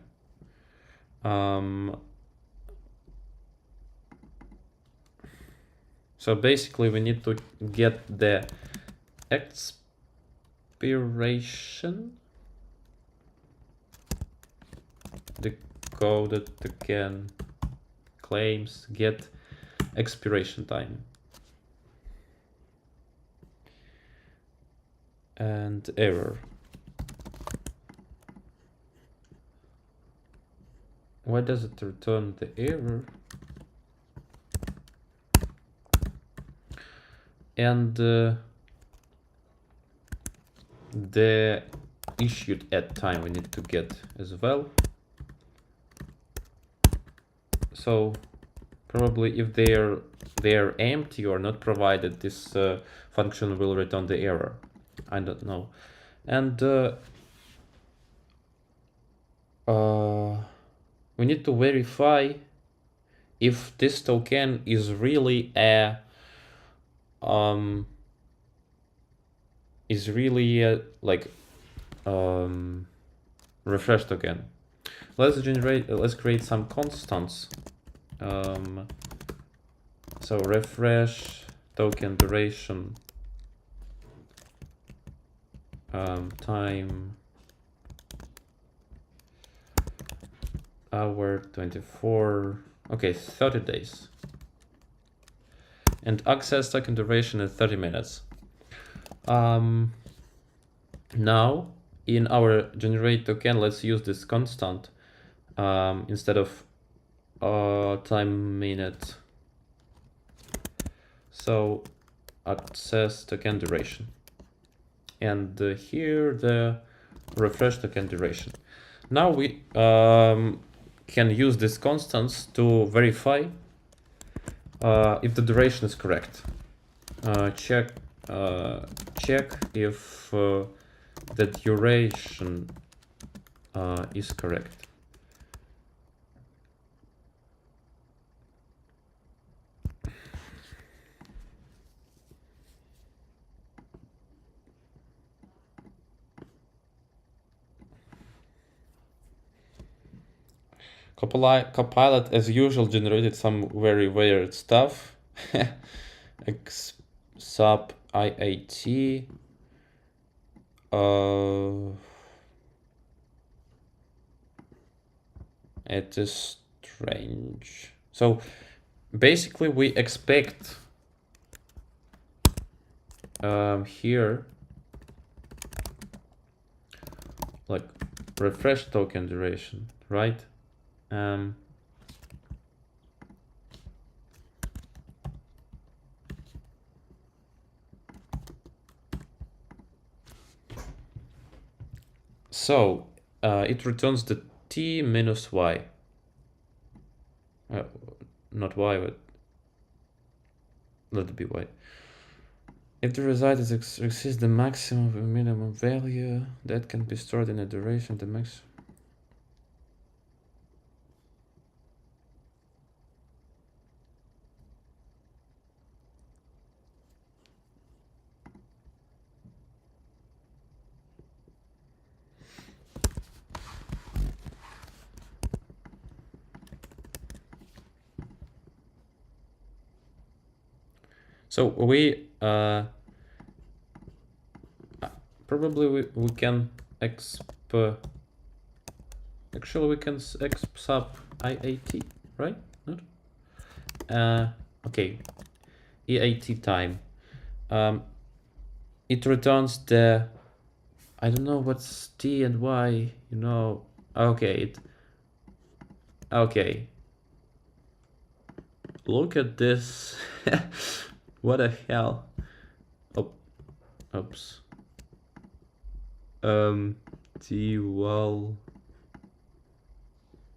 So basically we need to get the expiration decoded token claims get expiration time. And error. Why does it return the error? And the issued at time we need to get as well. So probably if they're empty or not provided, this function will return the error. I don't know. And we need to verify if this token is really a like refresh token. Let's create some constants. So refresh token duration time hour 24, okay, 30 days, and access token duration is 30 minutes. Now in our generate token, let's use this constant instead of time minute. So access token duration, and here the refresh token duration. Now we can use these constants to verify if the duration is correct. Check if the duration is correct. Copilot, as usual, generated some very weird stuff. Sub IAT. It is strange. So basically we expect here, like refresh token duration, right? So it returns the t minus y. Not y, but let it be y. If the result exceeds the maximum of a minimum value, that can be stored in a duration the max. So we probably we can actually we can exp sub IAT, right? Not? Okay, EAT time. It returns the, I don't know what's T and Y, you know. Okay, okay. Look at this. What the hell? Oh, oops. T wall.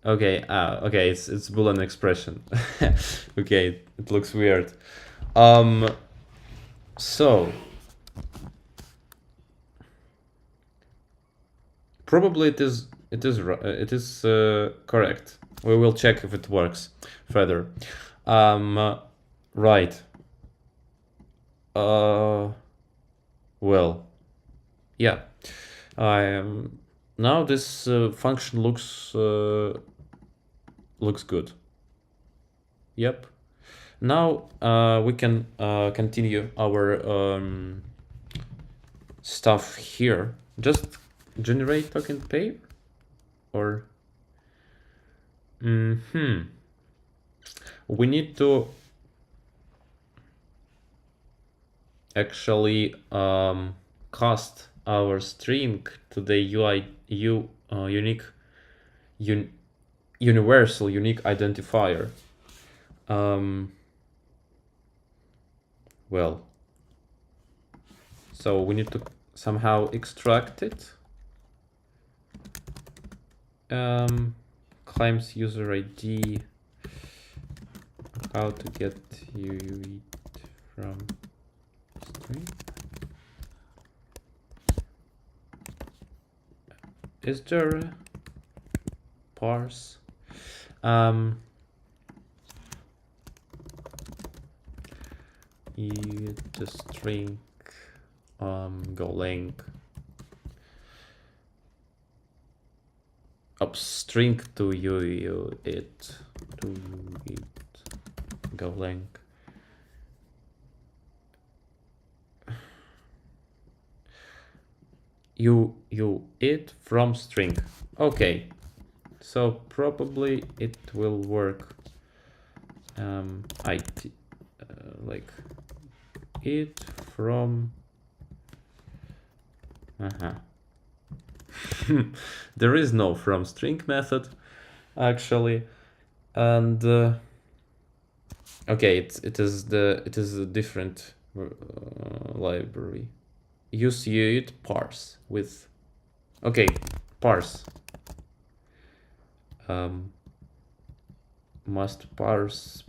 Okay, okay, it's Boolean expression. Okay, it looks weird. So probably it is correct. We will check if it works further. Right. Well, yeah. Now this function looks good. Yep. Now we can continue our stuff here. Just generate token pair, or we need to actually cast our string to the universal unique identifier. Well, so we need to somehow extract it. Claims user ID. How to get it from string? Is there a parse? The string go length up string to it go length. It from string. Okay, so probably it will work. Like it from there is no from string method actually, and okay, it is a different library. Use it parse with, okay, parse must parse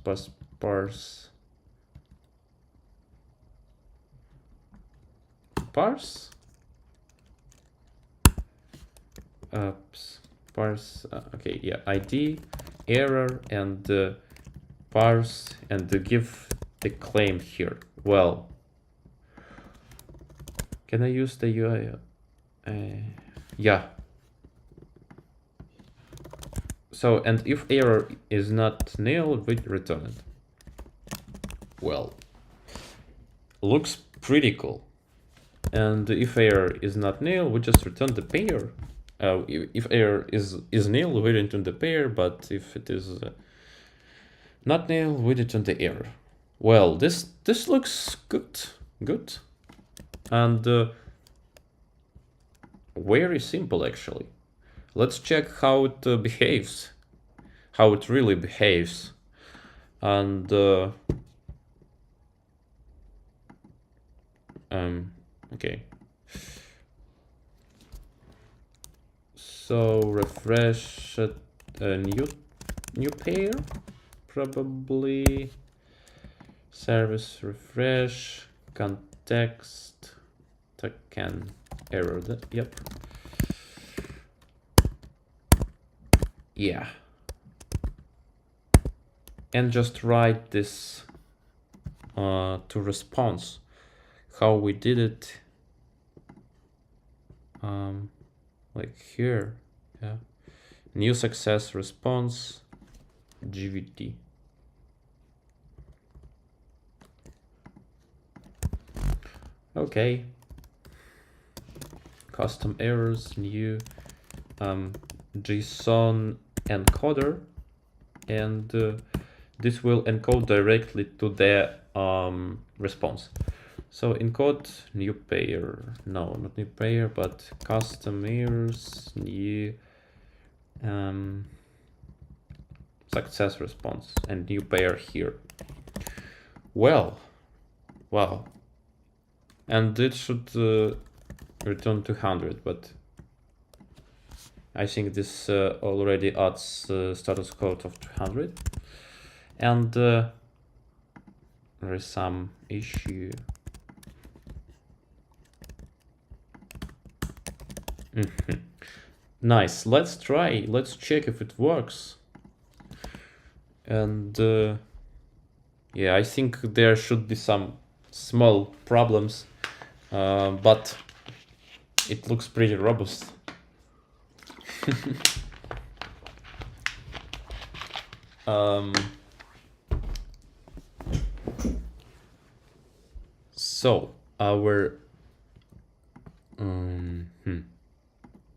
parse okay, yeah, ID error and parse and give the claim here. Well, can I use the UI? Yeah. So, and if error is not nil, we return it. Well, looks pretty cool. And if error is not nil, we just return the pair. If error is nil, we return the pair, but if it is not nil, we return the error. Well, this looks good. And very simple actually. Let's check how it behaves, how it really behaves. And okay. So refresh a new pair, probably. Service refresh, context, token error. Yep. Yeah. And just write this to response. How we did it. Like here. Yeah. New success response, GVT. Okay. Custom errors, new JSON encoder, and this will encode directly to the response. So encode new pair, no, not new pair, but custom errors, new success response, and new pair here. Well, wow. And it should return 200, but I think this already adds status code of 200. And there is some issue. Nice. Let's try. Let's check if it works. And yeah, I think there should be some small problems, but it looks pretty robust. So our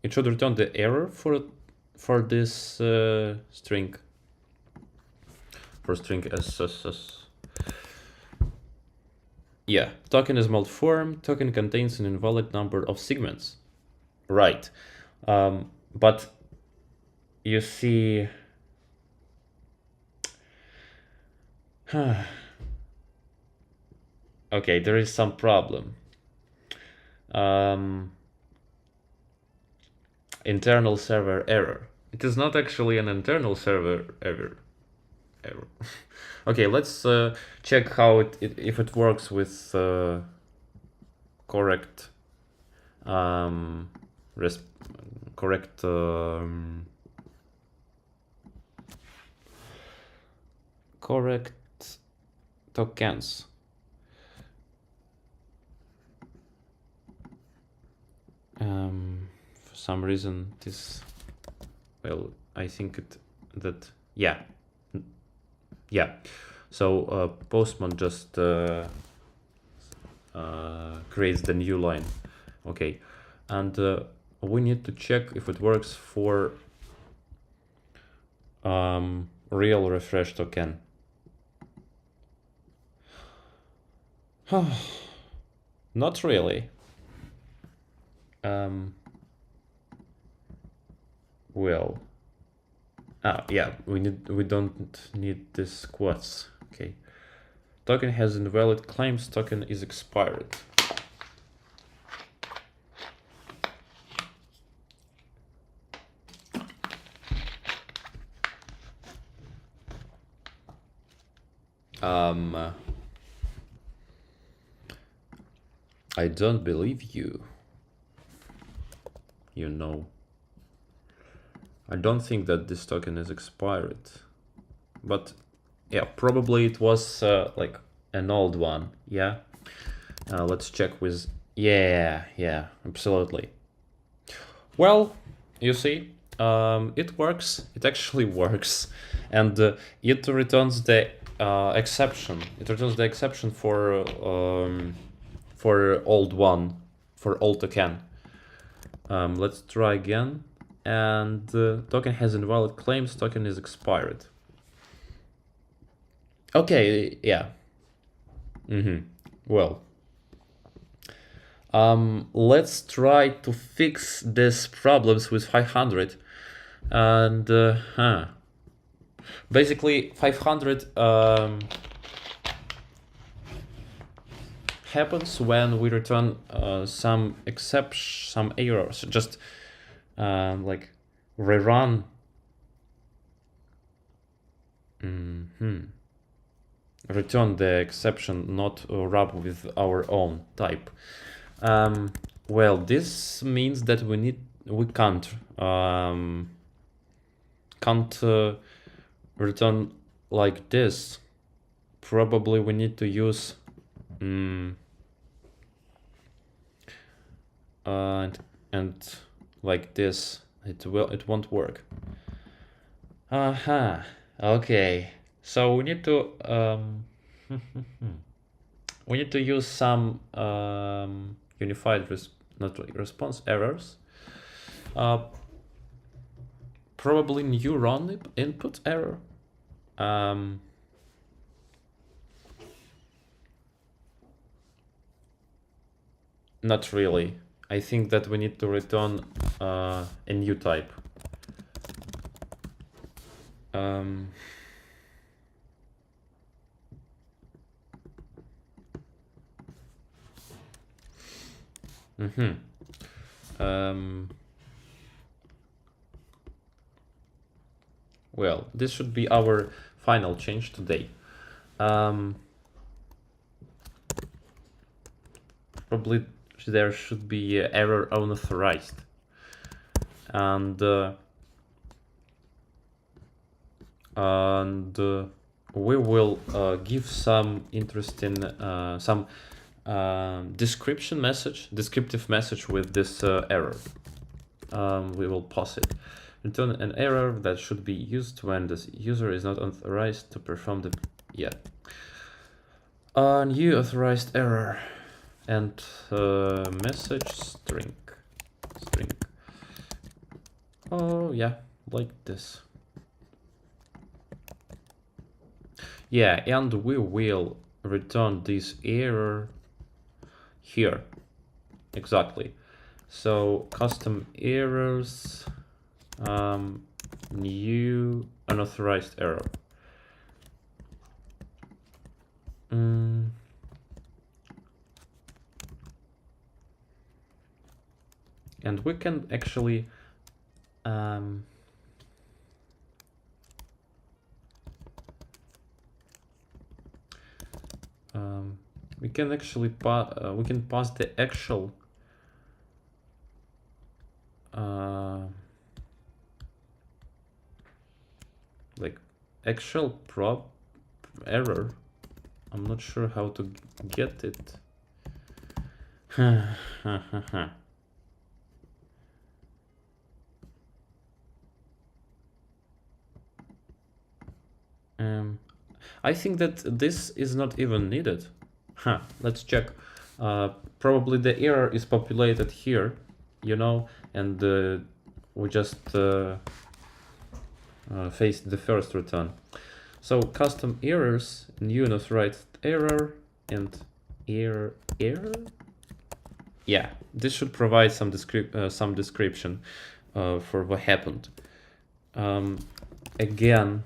it should return the error for this string, for string SSS. Yeah, token is malformed. Token contains an invalid number of segments. Right, but you see. Okay, there is some problem. Internal server error. It is not actually an internal server error. Okay, let's check how if it works with correct correct correct tokens. For some reason this, well, I think that yeah. So Postman just creates the new line. Okay, and we need to check if it works for real refresh token. Not really. Well, yeah, we don't need this quotes. Okay, token has invalid claims. Token is expired. I don't believe you. You know, I don't think that this token is expired, but yeah, probably it was like an old one. Yeah, let's check with, yeah, absolutely. Well, you see, it works. It actually works, and it returns the exception. It returns the exception for old one, for old token. Let's try again. And token has invalid claims. Token is expired. Okay, yeah. Well, Let's try to fix these problems with 500. And basically 500 happens when we return some errors. Just like rerun. Return the exception, not wrap with our own type. Well, this means that we can't return like this. Probably we need to use and like this. It won't work. Okay, so we need to use some unified response errors. Probably neuron input error. Not really. I think that we need to return a new type. Well, this should be our final change today. Probably there should be error unauthorized, and we will give some interesting descriptive message with this error. We will pass it. Return an error that should be used when the user is not authorized to perform the new authorized error, and message string. Oh yeah, like this. Yeah, and we will return this error here. Exactly. So custom errors, new unauthorized error. And we can actually we can pass the actual like actual prop error. I'm not sure how to get it. I think that this is not even needed. Let's check. Probably the error is populated here, you know, and we just faced the first return. So custom errors, new unauthorized error, and error. Yeah, this should provide some description for what happened. Again.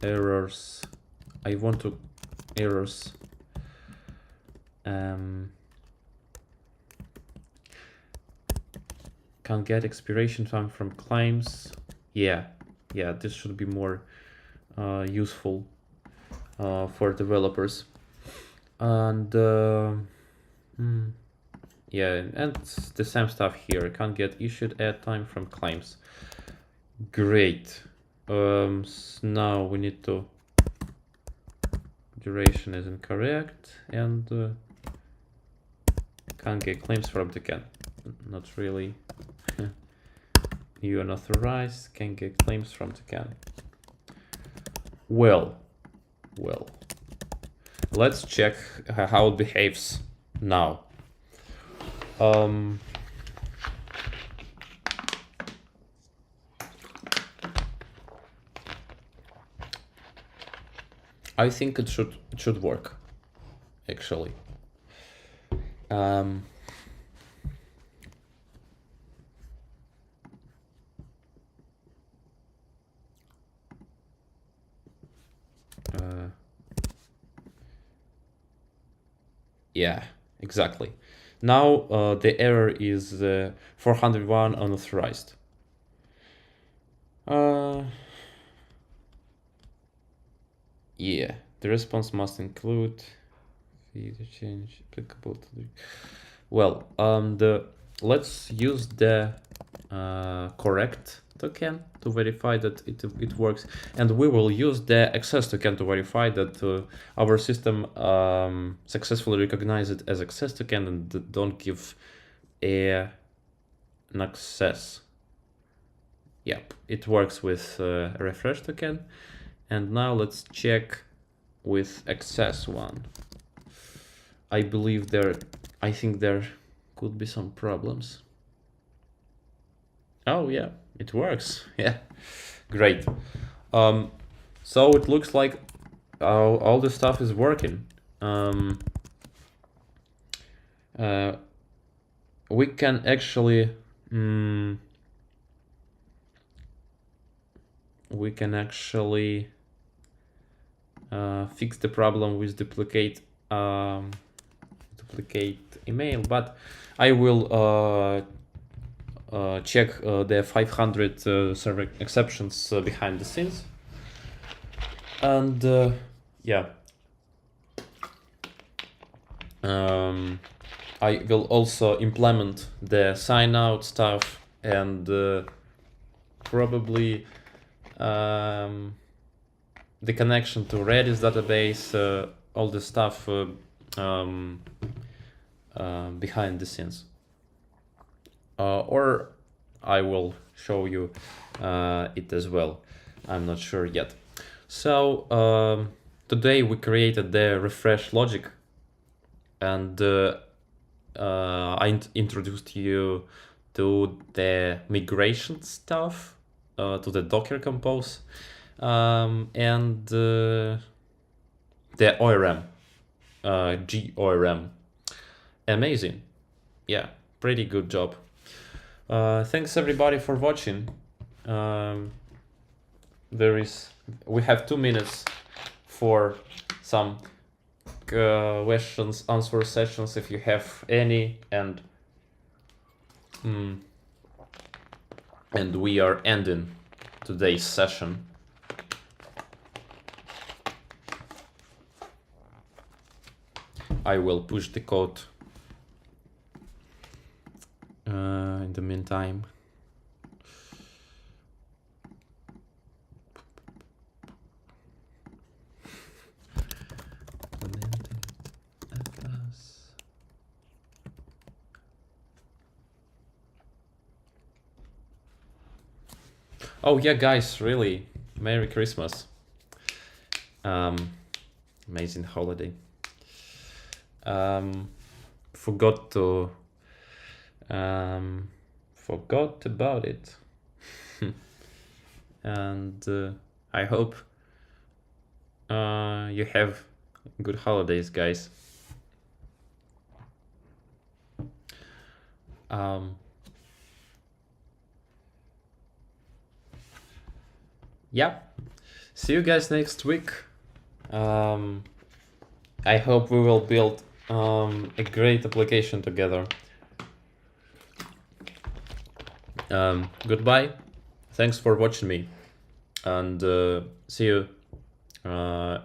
Errors. I want to errors. Can't get expiration time from claims. Yeah, this should be more useful for developers. And yeah, and the same stuff here. Can't get issued add time from claims. Great. Now we need to duration is incorrect, and can't get claims from the can. Not really. You unauthorized, can get claims from the can. Well, let's check how it behaves now. I think it should work, actually. Yeah, exactly. Now the error is 401 unauthorized. Yeah, the response must include the change applicable to the. Well, let's use the correct token to verify that it works, and we will use the access token to verify that our system successfully recognize it as access token and don't give an access. Yep, it works with a refresh token. And now let's check with access one. I think there could be some problems. Oh yeah, it works. Yeah, great. So it looks like all the stuff is working. We can actually fix the problem with duplicate email, but I will check the 500 server exceptions behind the scenes, and yeah, I will also implement the sign out stuff and probably the connection to Redis database, all the stuff behind the scenes. Or I will show you it as well. I'm not sure yet. So today we created the refresh logic, and I introduced you to the migration stuff, to the Docker Compose, and the ORM, GORM. Amazing. Yeah, pretty good job. Thanks everybody for watching. We have 2 minutes for some questions answer sessions if you have any, and we are ending today's session. I will push the code in the meantime. Oh yeah, guys, really, Merry Christmas. Amazing holiday. Forgot about it. And I hope you have good holidays, guys. Yeah, see you guys next week. I hope we will build a great application together. Goodbye. Thanks for watching me, and see you on